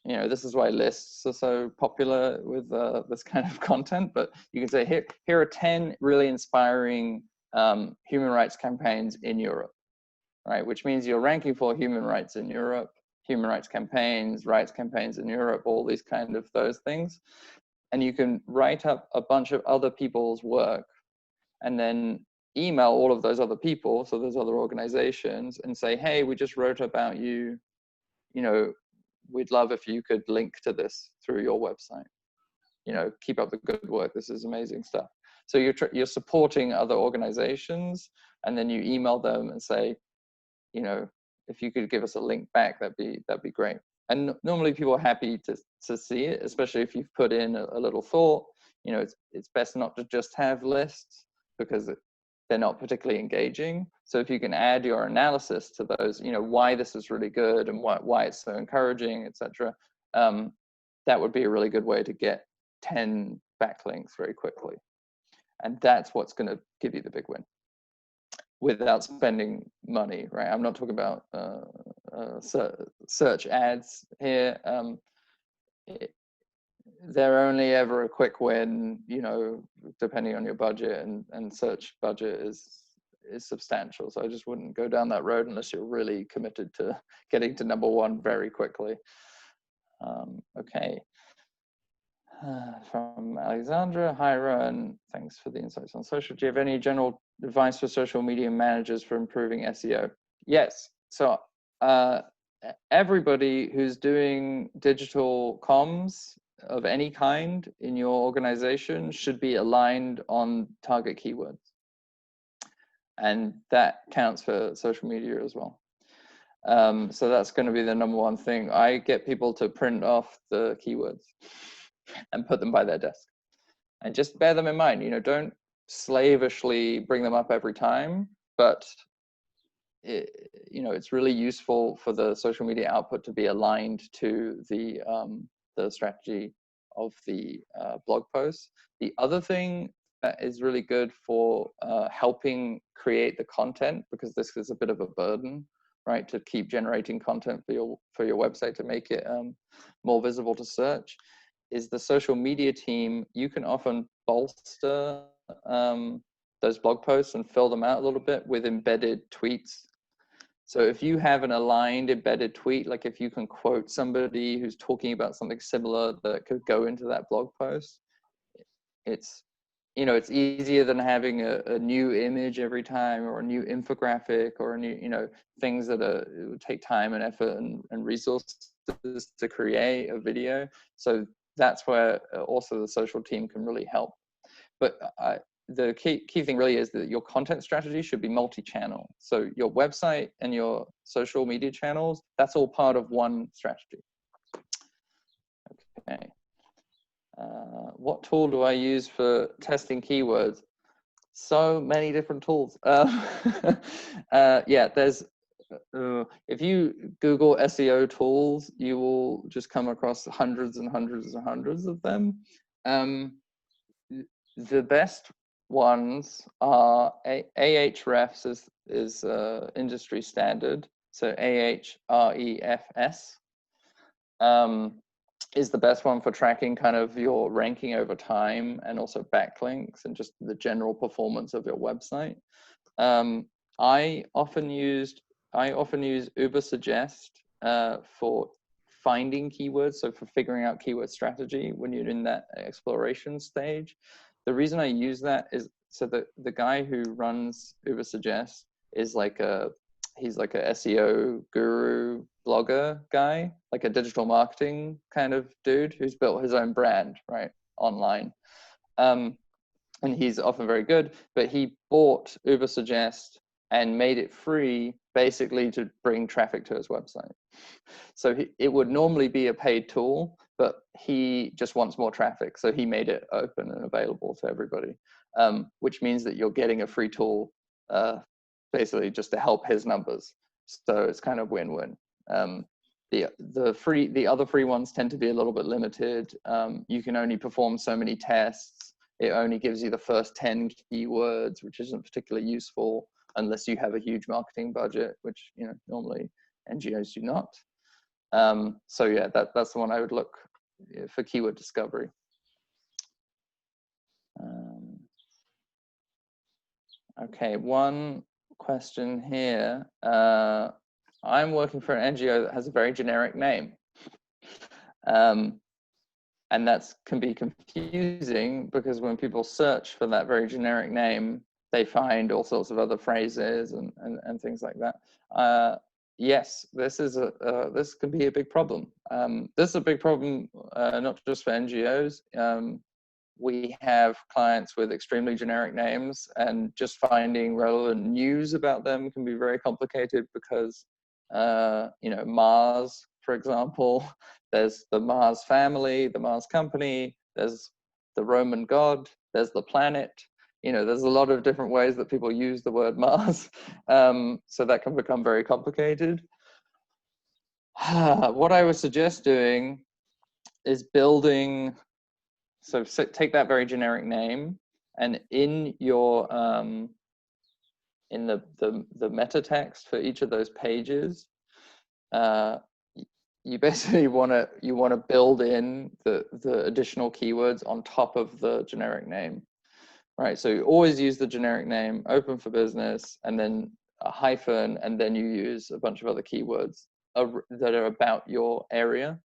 you know, this is why lists are so popular with this kind of content, but you can say, here are 10 really inspiring human rights campaigns in Europe, right? Which means you're ranking for human rights in Europe, human rights campaigns in Europe, all these kind of those things. And you can write up a bunch of other people's work and then email all of those other people, so those other organizations, and say, hey, we just wrote about you, you know, we'd love if you could link to this through your website. You know, keep up the good work. This is amazing stuff. So you're supporting other organizations, and then you email them and say, you know, if you could give us a link back, that'd be great. And normally people are happy to see it, especially if you've put in a little thought. You know, it's best not to just have lists, because they're not particularly engaging. So if you can add your analysis to those, you know, why this is really good and why it's so encouraging, etc., that would be a really good way to get 10 backlinks very quickly. And that's what's going to give you the big win without spending money, right? I'm not talking about search ads here. They're only ever a quick win, you know, depending on your budget, and search budget is substantial. So I just wouldn't go down that road unless you're really committed to getting to #1 very quickly. Okay. From Alexandra, hi Rowan, thanks for the insights on social. Do you have any general advice for social media managers for improving SEO? Yes. So everybody who's doing digital comms of any kind in your organization should be aligned on target keywords. And that counts for social media as well. So that's going to be the #1 thing. I get people to print off the keywords and put them by their desk. And just bear them in mind, you know, don't slavishly bring them up every time, but you know, it's really useful for the social media output to be aligned to the strategy of the blog posts. The other thing that is really good for helping create the content, because this is a bit of a burden, right, to keep generating content for your website to make it more visible to search, is the social media team. You can often bolster those blog posts and fill them out a little bit with embedded tweets. So if you have an aligned embedded tweet, like if you can quote somebody who's talking about something similar that could go into that blog post, it's you know, it's easier than having a new image every time, or a new infographic, or a new, you know, things that it would take time and effort and resources to create a video. So that's where also the social team can really help. But the key thing really is that your content strategy should be multi-channel. So your website and your social media channels, that's all part of one strategy. Okay. What tool do I use for testing keywords? So many different tools. Yeah, there's, if you Google SEO tools, you will just come across hundreds and hundreds and hundreds of them. The best ones are Ahrefs is industry standard. So Ahrefs is the best one for tracking kind of your ranking over time, and also backlinks and just the general performance of your website. I often use Ubersuggest for finding keywords, so for figuring out keyword strategy when you're in that exploration stage. The reason I use that is so that the guy who runs Ubersuggest is he's like a SEO guru blogger guy, like a digital marketing kind of dude who's built his own brand, right, online. And he's often very good, but he bought Ubersuggest and made it free basically to bring traffic to his website. So it would normally be a paid tool, but he just wants more traffic. So he made it open and available to everybody, which means that you're getting a free tool basically just to help his numbers. So it's kind of win-win. The other free ones tend to be a little bit limited. You can only perform so many tests. It only gives you the first 10 keywords, which isn't particularly useful unless you have a huge marketing budget, which, you know, normally NGOs do not. So yeah, that's the one I would look for keyword discovery. Okay, one question here. I'm working for an NGO that has a very generic name. And that can be confusing because when people search for that very generic name, they find all sorts of other phrases and things like that. Yes, this can be a big problem. This is a big problem, not just for NGOs. We have clients with extremely generic names, and just finding relevant news about them can be very complicated because, you know, Mars, for example, there's the Mars family, the Mars company, there's the Roman god, there's the planet. You know, there's a lot of different ways that people use the word Mars. So that can become very complicated. What I would suggest doing is building, so take that very generic name, and in your, in the meta text for each of those pages, you basically want to build in the additional keywords on top of the generic name, right? So you always use the generic name, open for business, and then a hyphen, and then you use a bunch of other keywords that are about your area.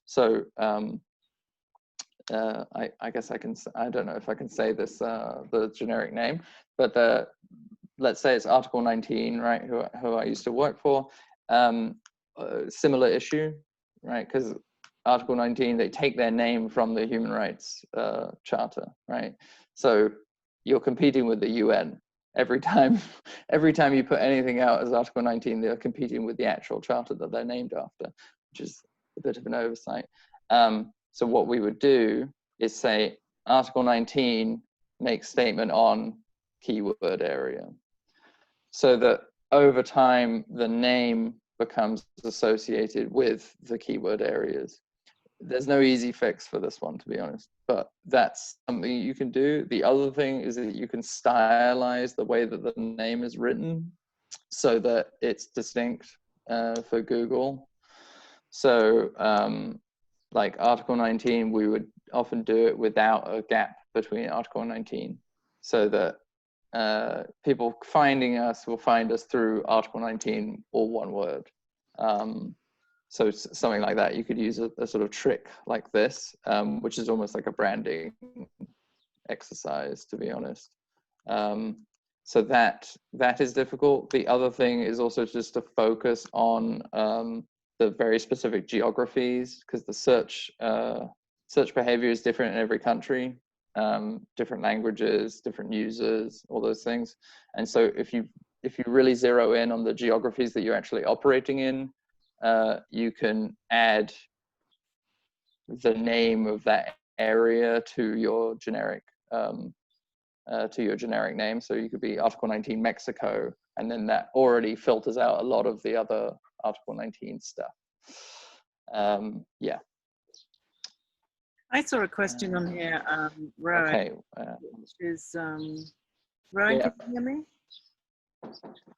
So I guess I don't know if I can say this, the generic name, but let's say it's Article 19, right? Who I used to work for. Similar issue, right? Because Article 19, they take their name from the Human Rights Charter, right? So you're competing with the UN every time. Every time you put anything out as Article 19, they're competing with the actual charter that they're named after, which is a bit of an oversight. So what we would do is say Article 19 makes statement on keyword area, so that over time the name becomes associated with the keyword areas. There's no easy fix for this one, to be honest, but that's something you can do. The other thing is that you can stylize the way that the name is written so that it's distinct for Google. So like Article 19, we would often do it without a gap between Article 19, so that people finding us will find us through Article 19, all one word. So something like that, you could use a sort of trick like this, which is almost like a branding exercise, to be honest. So that is difficult. The other thing is also just to focus on the very specific geographies, because the search behavior is different in every country, different languages, different users, all those things. And so if you really zero in on the geographies that you're actually operating in, you can add the name of that area to your generic name. So you could be Article 19 Mexico, and then that already filters out a lot of the other Article 19 stuff. Yeah. I saw a question on here, Rowan, Okay. which is, Rowan, Yeah. can you hear me?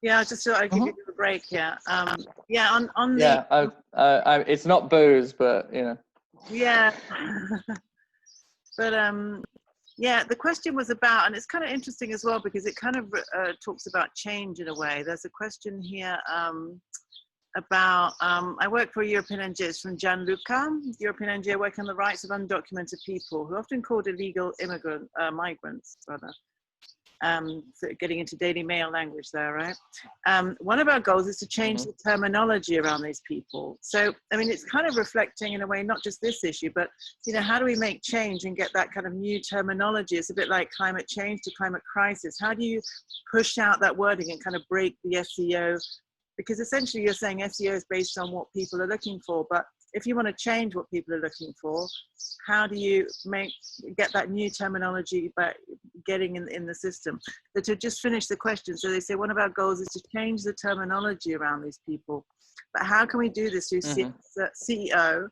Yeah, I just thought I'd give you a break. Yeah, yeah. On the it's not booze, but you know. Yeah, but yeah, the question was about, and it's kind of interesting as well because it kind of talks about change in a way. There's a question here about I work for a European NGO. It's from Gianluca, European NGO working on the rights of undocumented people, who are often called illegal migrants, rather. So getting into Daily Mail language there, right? One of our goals is to change the terminology around these people. So, I mean, it's kind of reflecting in a way, not just this issue, but, you know, how do we make change and get that kind of new terminology? It's a bit like climate change to climate crisis. How do you push out that wording and kind of break the SEO? Because essentially you're saying SEO is based on what people are looking for, but if you want to change what people are looking for, how do you get that new terminology by getting in the system? But to just finish the question, so they say one of our goals is to change the terminology around these people. But how can we do this through SEO,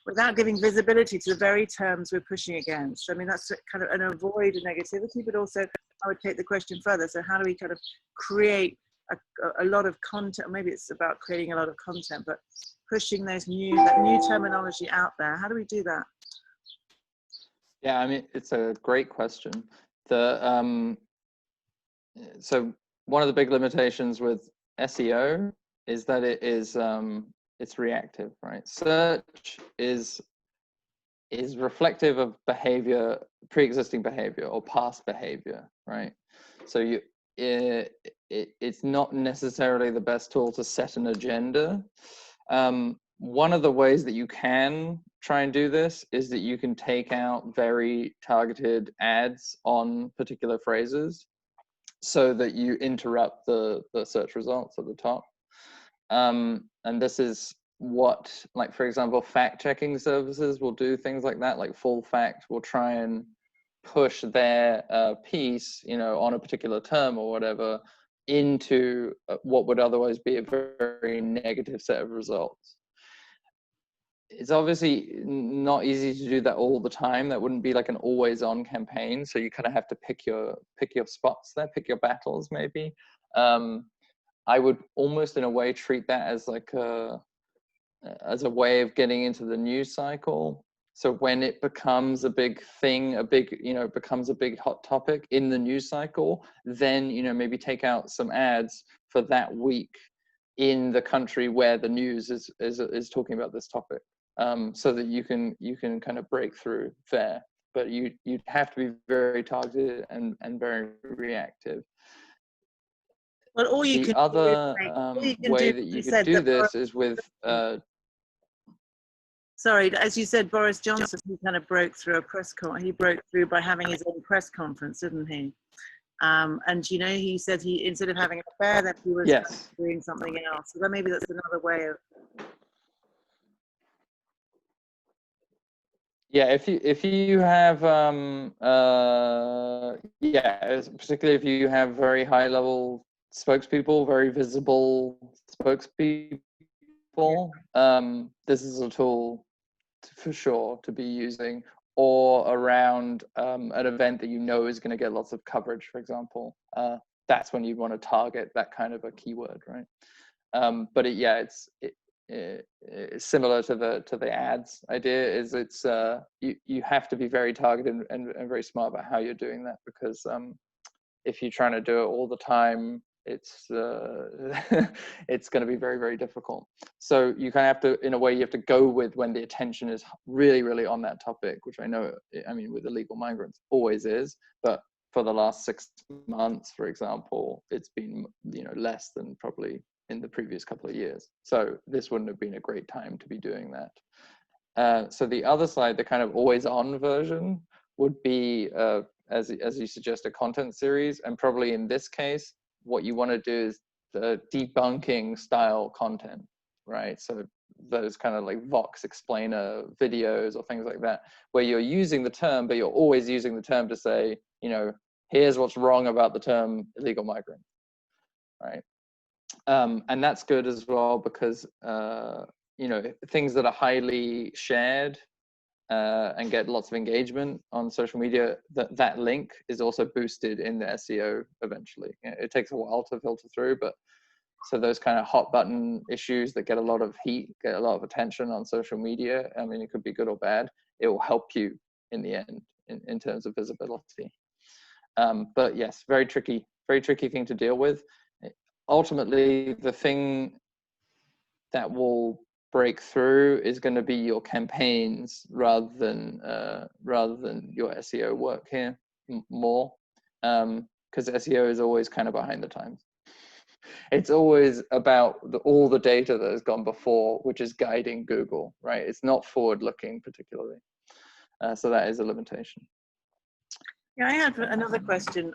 without giving visibility to the very terms we're pushing against? I mean, that's kind of an avoid negativity, but also I would take the question further. So how do we kind of create a lot of content? Maybe it's about creating a lot of content, but pushing that new terminology out there. How do we do that? Yeah, I mean, it's a great question. So one of the big limitations with SEO is that it's reactive, right? Search is reflective of behavior, pre-existing behavior or past behavior, right? So it's not necessarily the best tool to set an agenda. One of the ways that you can try and do this is that you can take out very targeted ads on particular phrases so that you interrupt the search results at the top. And this is what, like, for example, fact-checking services will do things like that, like Full Fact will try and push their piece, you know, on a particular term or whatever into what would otherwise be a very negative set of results. It's obviously not easy to do that all the time. That wouldn't be like an always on campaign. So you kind of have to pick your spots there, pick your battles maybe. I would almost in a way treat that as like as a way of getting into the news cycle. So when it becomes a big thing, it becomes a big hot topic in the news cycle, then, you know, maybe take out some ads for that week in the country where the news is talking about this topic, so that you can kind of break through there. But you'd have to be very targeted and very reactive. Well, all you the can other do, way that you could do this is with sorry, as you said, Boris Johnson, he kind of broke through he broke through by having his own press conference, didn't he? And, you know, he said instead of having an affair, that he was doing something else. So then maybe that's another way of. Yeah, if you have particularly if you have very high level spokespeople, very visible spokespeople, this is a tool for sure to be using, or around an event that you know is going to get lots of coverage, for example. That's when you want to target that kind of a keyword, right? But it's similar to the ads idea. Is it's you have to be very targeted and very smart about how you're doing that, because if you're trying to do it all the time, it's it's going to be very, very difficult. So you kind of have to, in a way, you have to go with when the attention is really, really on that topic, which I know, I mean, with illegal migrants always is, but for the last 6 months, for example, it's been, you know, less than probably in the previous couple of years. So this wouldn't have been a great time to be doing that. So the other side, the kind of always on version, would be, as you suggest, a content series. And probably in this case, what you want to do is the debunking style content, right? So those kind of like Vox explainer videos or things like that, where you're using the term, but you're always using the term to say, you know, here's what's wrong about the term illegal migrant, right? And that's good as well because, you know, things that are highly shared and get lots of engagement on social media, that link is also boosted in the SEO eventually. It takes a while to filter through, but so those kind of hot button issues that get a lot of heat, get a lot of attention on social media, I mean, it could be good or bad. It will help you in the end in terms of visibility. But yes, very tricky thing to deal with. Ultimately, the thing that will break through is going to be your campaigns rather than your SEO work here more, because SEO is always kind of behind the times. It's always about all the data that has gone before, which is guiding Google, right? It's not forward looking particularly. So that is a limitation. Yeah, I had another question,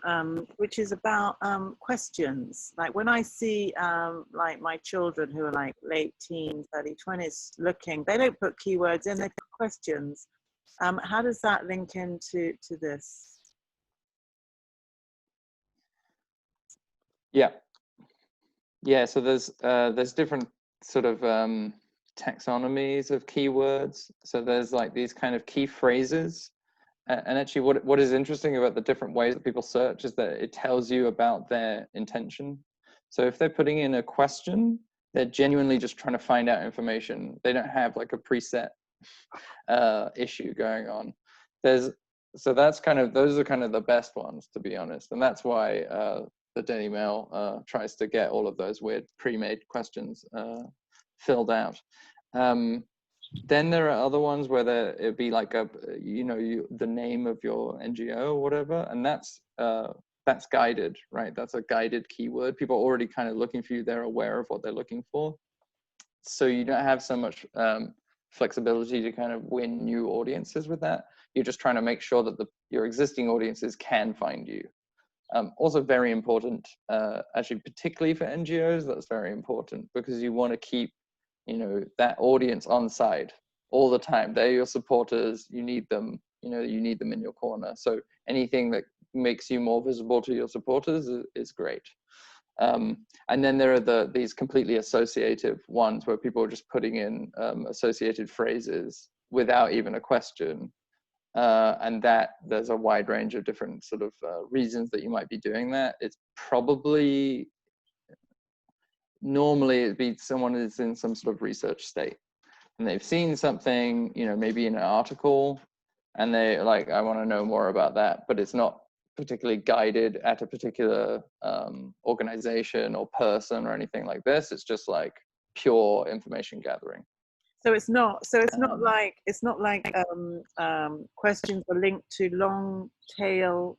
which is about questions. Like when I see like my children who are like late teens, early 20s looking, they don't put keywords in, they put questions. How does that link into this? Yeah. So there's different sort of taxonomies of keywords. So there's like these kind of key phrases. And actually what is interesting about the different ways that people search is that it tells you about their intention. So if they're putting in a question, they're genuinely just trying to find out information. They don't have like a preset issue going on. So that's kind of, those are kind of the best ones, to be honest. And that's why the Daily Mail tries to get all of those weird pre-made questions filled out. Then there are other ones where it'd be like the name of your NGO or whatever, and that's guided, right? That's a guided keyword. People are already kind of looking for you. They're aware of what they're looking for. So you don't have so much flexibility to kind of win new audiences with that. You're just trying to make sure that your existing audiences can find you. Also very important, actually, particularly for NGOs, that's very important because you want to keep, you know, that audience on side all the time. They're your supporters. You need them, you know, you need them in your corner. So anything that makes you more visible to your supporters is great. And then there are these completely associative ones where people are just putting in associated phrases without even a question. And that there's a wide range of different sort of reasons that you might be doing that. It's probably, normally it'd be someone who's in some sort of research state and they've seen something, you know, maybe in an article, and they like, I want to know more about that, but it's not particularly guided at a particular organization or person or anything like this. It's just like pure information gathering. So it's not like questions are linked to long tail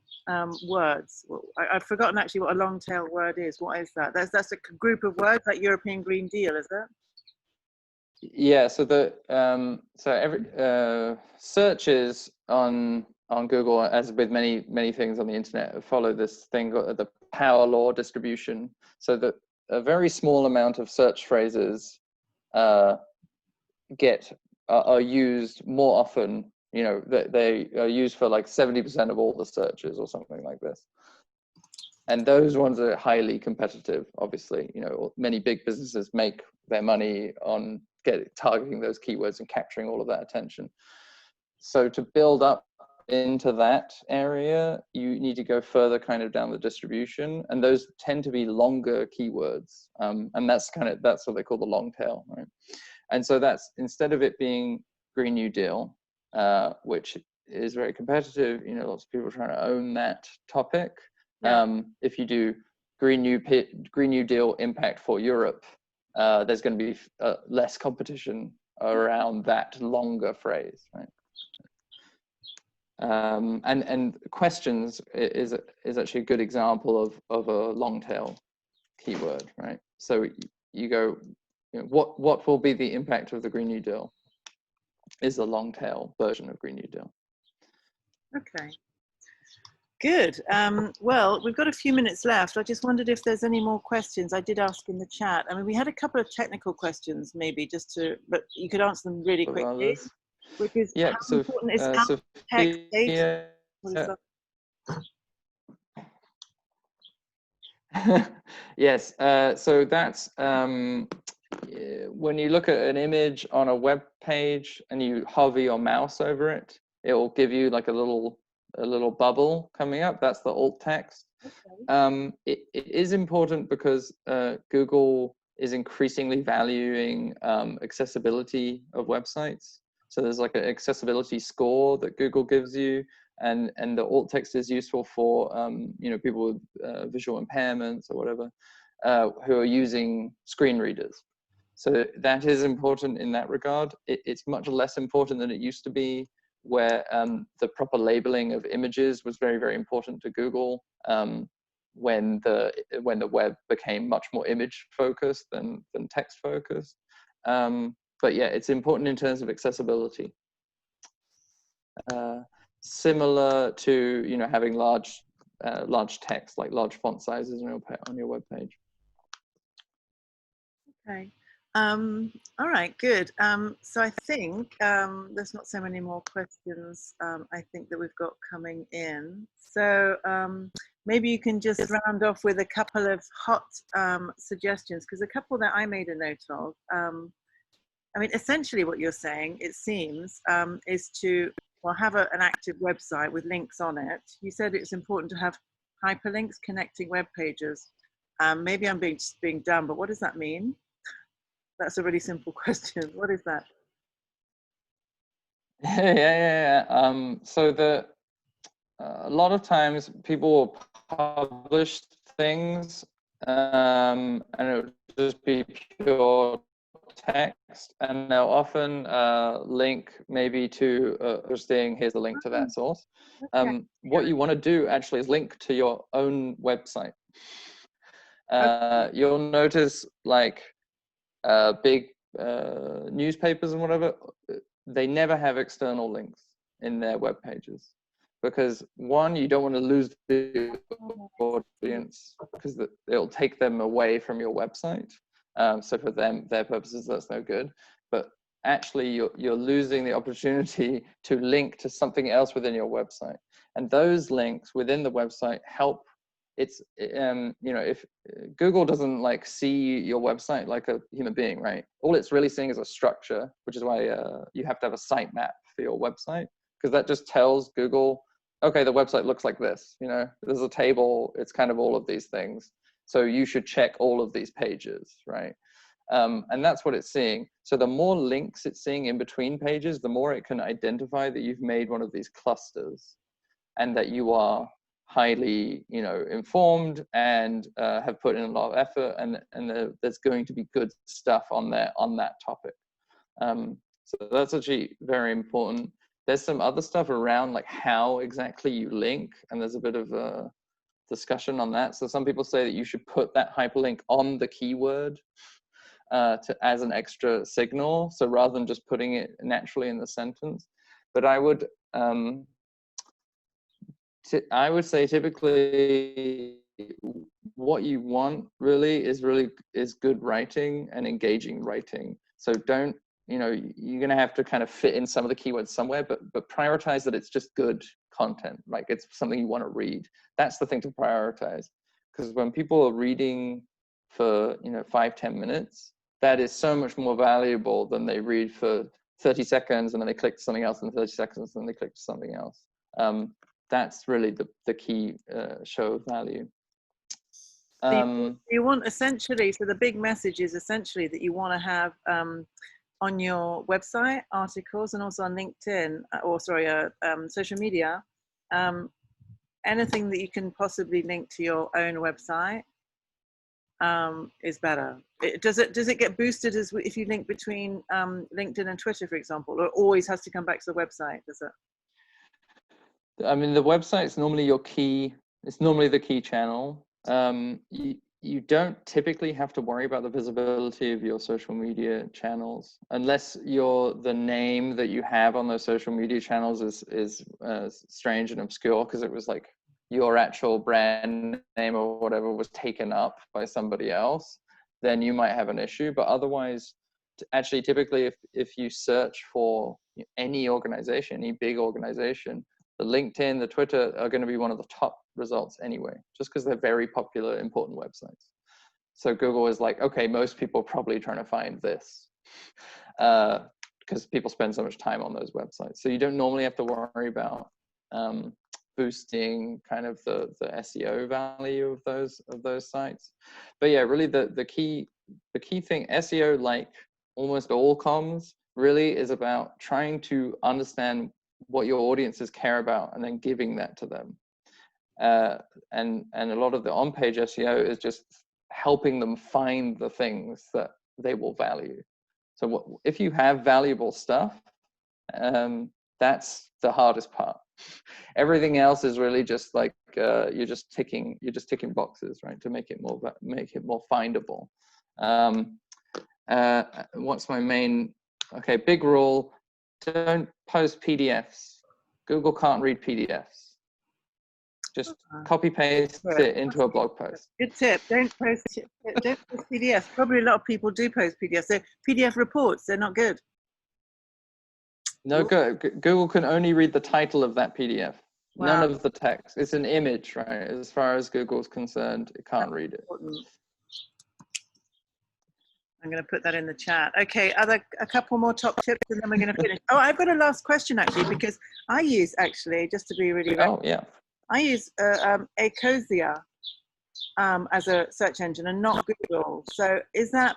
words. I've forgotten actually what a long tail word is. What is that? That's a group of words like European Green Deal, is it? Yeah, so every searches on Google, as with many things on the internet, follow this thing, the power law distribution. So that a very small amount of search phrases are used more often. You know, they are used for like 70% of all the searches or something like this. And those ones are highly competitive, obviously. You know, many big businesses make their money on targeting those keywords and capturing all of that attention. So to build up into that area, you need to go further kind of down the distribution. And those tend to be longer keywords. And that's what they call the long tail, right? And so that's, instead of it being Green New Deal, which is very competitive, you know, lots of people are trying to own that topic. Yeah. If you do Green New Deal impact for Europe, there's going to be less competition around that longer phrase, right? And questions is actually a good example of a long tail keyword, right? So you go, you know, what will be the impact of the Green New Deal? Is the long tail version of Green New Deal. Okay. Good. Well, we've got a few minutes left. I just wondered if there's any more questions. I did ask in the chat. I mean, we had a couple of technical questions, maybe just to, but you could answer them really quickly. Which is, yeah, how so, important is alt text data? What is that? Yes, so that's when you look at an image on a web page and you hover your mouse over it, it will give you like a little bubble coming up. That's the alt text. Okay. It is important because Google is increasingly valuing accessibility of websites. So there's like an accessibility score that Google gives you, and the alt text is useful for you know, people with visual impairments or whatever who are using screen readers. So that is important in that regard. It's much less important than it used to be, where the proper labeling of images was very, very important to Google when the web became much more image focused than text focused. But yeah, it's important in terms of accessibility. Similar to, you know, having large text, like large font sizes on your web page. Okay. All right, good. So I think there's not so many more questions I think that we've got coming in. So maybe you can just round off with a couple of hot suggestions, because a couple that I made a note of. I mean, essentially what you're saying, it seems, is to, well, have an active website with links on it. You said it's important to have hyperlinks connecting web pages. Maybe I'm being dumb, but what does that mean? That's a really simple question. What is that? Yeah. So a lot of times people will publish things and it will just be pure text, and they'll often link maybe to saying, here's the link to that source. Okay. What you want to do actually is link to your own website. You'll notice like big newspapers and whatever, they never have external links in their web pages, because one, you don't want to lose the audience because it'll take them away from your website. So for their purposes, that's no good. But actually, you're losing the opportunity to link to something else within your website, and those links within the website help. It's you know, if Google doesn't like see your website like a human being, right? All it's really seeing is a structure, which is why you have to have a sitemap for your website, because that just tells Google, okay, the website looks like this. You know, there's a table. It's kind of all of these things. So you should check all of these pages, right? And that's what it's seeing. So the more links it's seeing in between pages, the more it can identify that you've made one of these clusters, and that you are highly, you know, informed and have put in a lot of effort, and there's going to be good stuff on there on that topic. So that's actually very important. There's some other stuff around like how exactly you link, and there's a bit of a discussion on that. So some people say that you should put that hyperlink on the keyword as an extra signal, so rather than just putting it naturally in the sentence. But I would say typically what you want really is good writing and engaging writing. So don't, you know, you're going to have to kind of fit in some of the keywords somewhere, but prioritize that it's just good content, like it's something you want to read. That's the thing to prioritize, because when people are reading for, you know, 5-10 minutes, that is so much more valuable than they read for 30 seconds and then they click to something else, and 30 seconds and then they click to something else. That's really the key show of value. So you want essentially, so the big message is essentially that you want to have on your website articles, and also on LinkedIn, or sorry, social media, anything that you can possibly link to your own website, is better? Does it get boosted if you link between LinkedIn and Twitter, for example, or it always has to come back to the website? Does it? I mean, the website's normally your key. It's normally the key channel. You don't typically have to worry about the visibility of your social media channels unless the name that you have on those social media channels is strange and obscure because it was like your actual brand name or whatever was taken up by somebody else. Then you might have an issue. But otherwise, actually, typically, if you search for any organization, any big organization, the LinkedIn, the Twitter are going to be one of the top results anyway, just because they're very popular, important websites. So Google is like, okay, most people are probably trying to find this because people spend so much time on those websites. So you don't normally have to worry about boosting kind of the SEO value of those sites. But yeah, really the key thing, SEO, like almost all comms, really is about trying to understand what your audiences care about and then giving that to them. And a lot of the on-page SEO is just helping them find the things that they will value. So if you have valuable stuff, that's the hardest part. Everything else is really just like you're just ticking boxes, right, to make it more findable. What's my main? Okay, big rule: don't post PDFs. Google can't read PDFs. Just copy paste it into a blog post. Good tip. Don't post PDFs. Probably a lot of people do post PDFs. So PDF reports, they're not good. No, Google can only read the title of that PDF. Wow. None of the text. It's an image, right? As far as Google's concerned, it can't read it. I'm going to put that in the chat. Okay, a couple more top tips and then we're going to finish. Oh, I've got a last question actually, because I use, actually, just to be really I use Ecosia as a search engine and not Google. So is that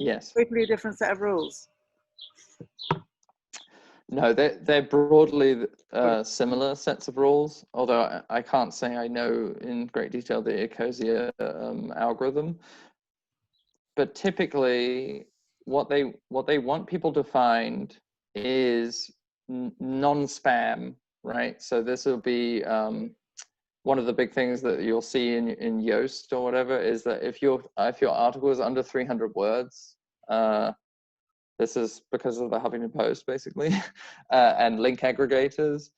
totally a different set of rules? No, they're broadly similar sets of rules, although I can't say I know in great detail the Ecosia algorithm. But typically, what they want people to find is non-spam, right? So this will be one of the big things that you'll see in Yoast or whatever is that if your article is under 300 words, this is because of the Huffington Post, basically, and link aggregators.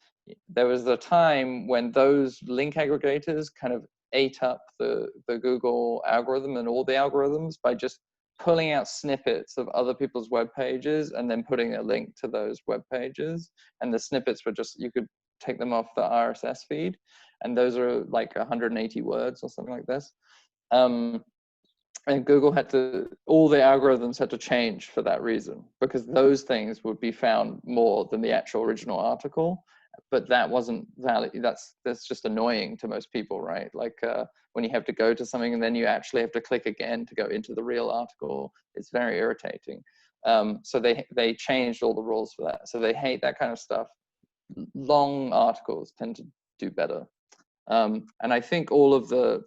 There was a time when those link aggregators kind of ate up the Google algorithm and all the algorithms by just pulling out snippets of other people's web pages and then putting a link to those web pages. And the snippets were just, you could take them off the RSS feed. And those are like 180 words or something like this. And Google all the algorithms had to change for that reason, because those things would be found more than the actual original article. But that wasn't valid. That's just annoying to most people, right? Like when you have to go to something and then you actually have to click again to go into the real article, it's very irritating. So they changed all the rules for that. So they hate that kind of stuff. Long articles tend to do better. And I think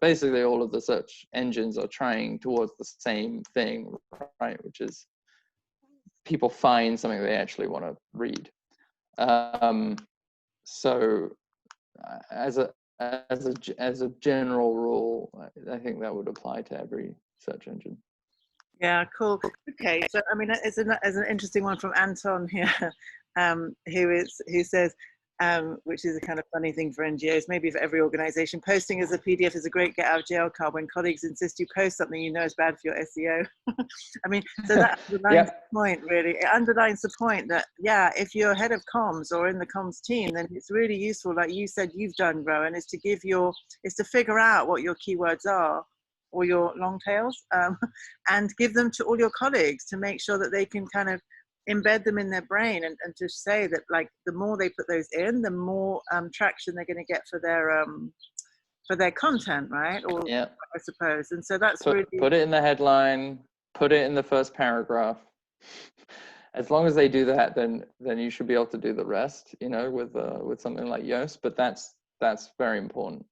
basically all of the search engines are trying towards the same thing, right? Which is people find something they actually want to read. So as a general rule, I think that would apply to every search engine. Yeah, cool. Okay, so I mean, it's an interesting one from Anton here, who says, which is a kind of funny thing for NGOs, maybe for every organization. Posting as a PDF is a great get out of jail card when colleagues insist you post something you know is bad for your SEO. I mean, so that underlines the point, really. It underlines the point that, yeah, if you're head of comms or in the comms team, then it's really useful, like you said you've done, Rowan, is to figure out what your keywords are, or your long tails, and give them to all your colleagues to make sure that they can kind of embed them in their brain, and to say that, like, the more they put those in, the more traction they're going to get for their content, right? Or I suppose. And so that's put it in the headline, put it in the first paragraph. As long as they do that, then you should be able to do the rest, you know, with something like Yoast. But that's very important.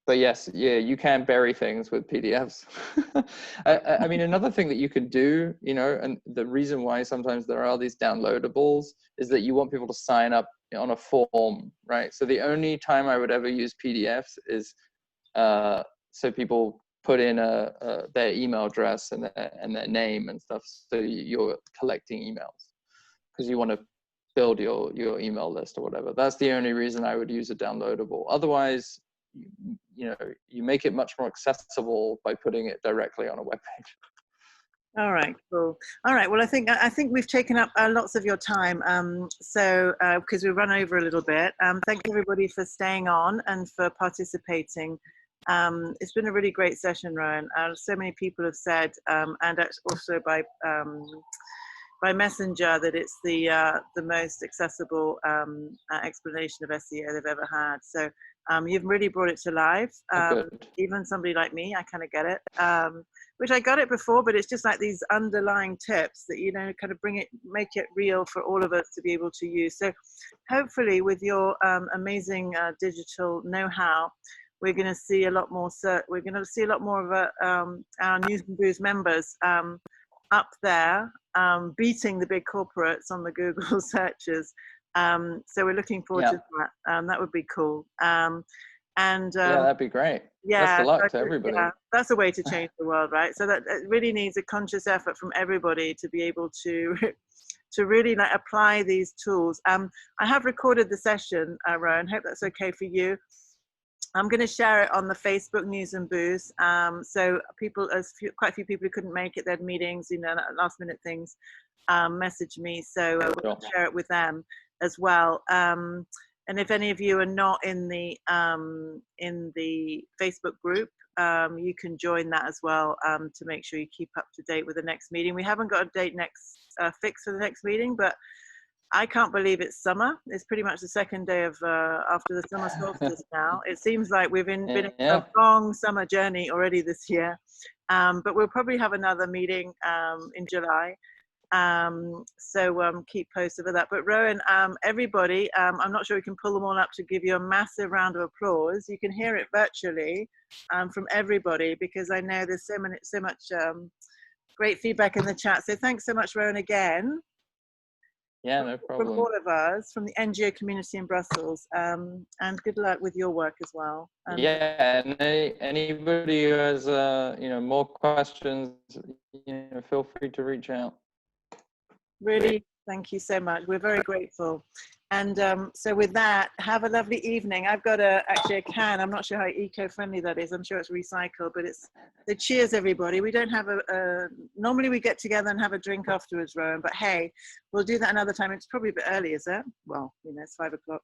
But yes, yeah, you can bury things with PDFs. I mean, another thing that you could do, you know, and the reason why sometimes there are these downloadables is that you want people to sign up on a form, right? So the only time I would ever use PDFs is so people put in their email address and their name and stuff. So you're collecting emails because you want to build your email list or whatever. That's the only reason I would use a downloadable. Otherwise, you know, you make it much more accessible by putting it directly on a web page. All right, cool. All right, well, I think we've taken up lots of your time. So because we run over a little bit. Thank you everybody for staying on and for participating. It's been a really great session, Rowan. So many people have said, and also by messenger, that it's the most accessible explanation of SEO they've ever had. So you've really brought it to life. Even somebody like me, I kind of get it, which I got it before, but it's just like these underlying tips that, you know, kind of make it real for all of us to be able to use. So hopefully with your amazing digital know-how, we're going to see a lot more. We're going to see a lot more of our News and Booze members up there, beating the big corporates on the Google searches. So we're looking forward to that. That would be cool. Yeah, that'd be great. Yeah, best of luck to everybody. Yeah, that's a way to change the world, right? So that it really needs a conscious effort from everybody to be able to to really like apply these tools. I have recorded the session, Rowan. Hope that's okay for you. I'm going to share it on the Facebook News and Booze. So quite a few people who couldn't make it, they had meetings, you know, last minute things, message me. So we'll share it with them as well. And if any of you are not in the Facebook group, you can join that as well to make sure you keep up to date with the next meeting. We haven't got a date fixed for the next meeting, but I can't believe it's summer. It's pretty much the second day of after the summer solstice now. It seems like we've been in a long summer journey already this year. But we'll probably have another meeting in July. So keep posted with that. But Rowan, everybody, I'm not sure we can pull them all up to give you a massive round of applause. You can hear it virtually from everybody, because I know there's so much great feedback in the chat. So thanks so much, Rowan, again. Yeah, no problem. From all of us, from the NGO community in Brussels, and good luck with your work as well. Yeah, and anybody who has you know, more questions, you know, feel free to reach out. Really, thank you so much. We're very grateful. And so with that, have a lovely evening. I've got actually a can. I'm not sure how eco-friendly that is. I'm sure it's recycled, but so cheers, everybody. We don't have normally we get together and have a drink afterwards, Rowan, but hey, we'll do that another time. It's probably a bit early, is it? Well, you know, it's 5 o'clock.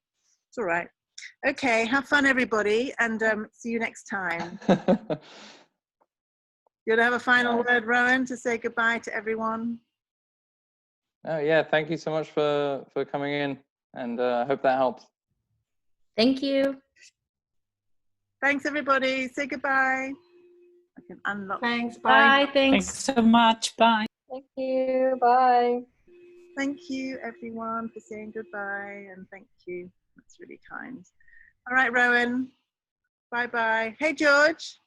It's all right. Okay, have fun, everybody, and see you next time. You want to have a final word, Rowan, to say goodbye to everyone? Oh, yeah, thank you so much for coming in, and I hope that helps. Thank you. Thanks, everybody. Say goodbye. I can unlock. Thanks. Bye. Bye. Thanks so much. Bye. Thank you. Bye. Thank you, everyone, for saying goodbye, and thank you. That's really kind. All right, Rowan. Bye-bye. Hey, George.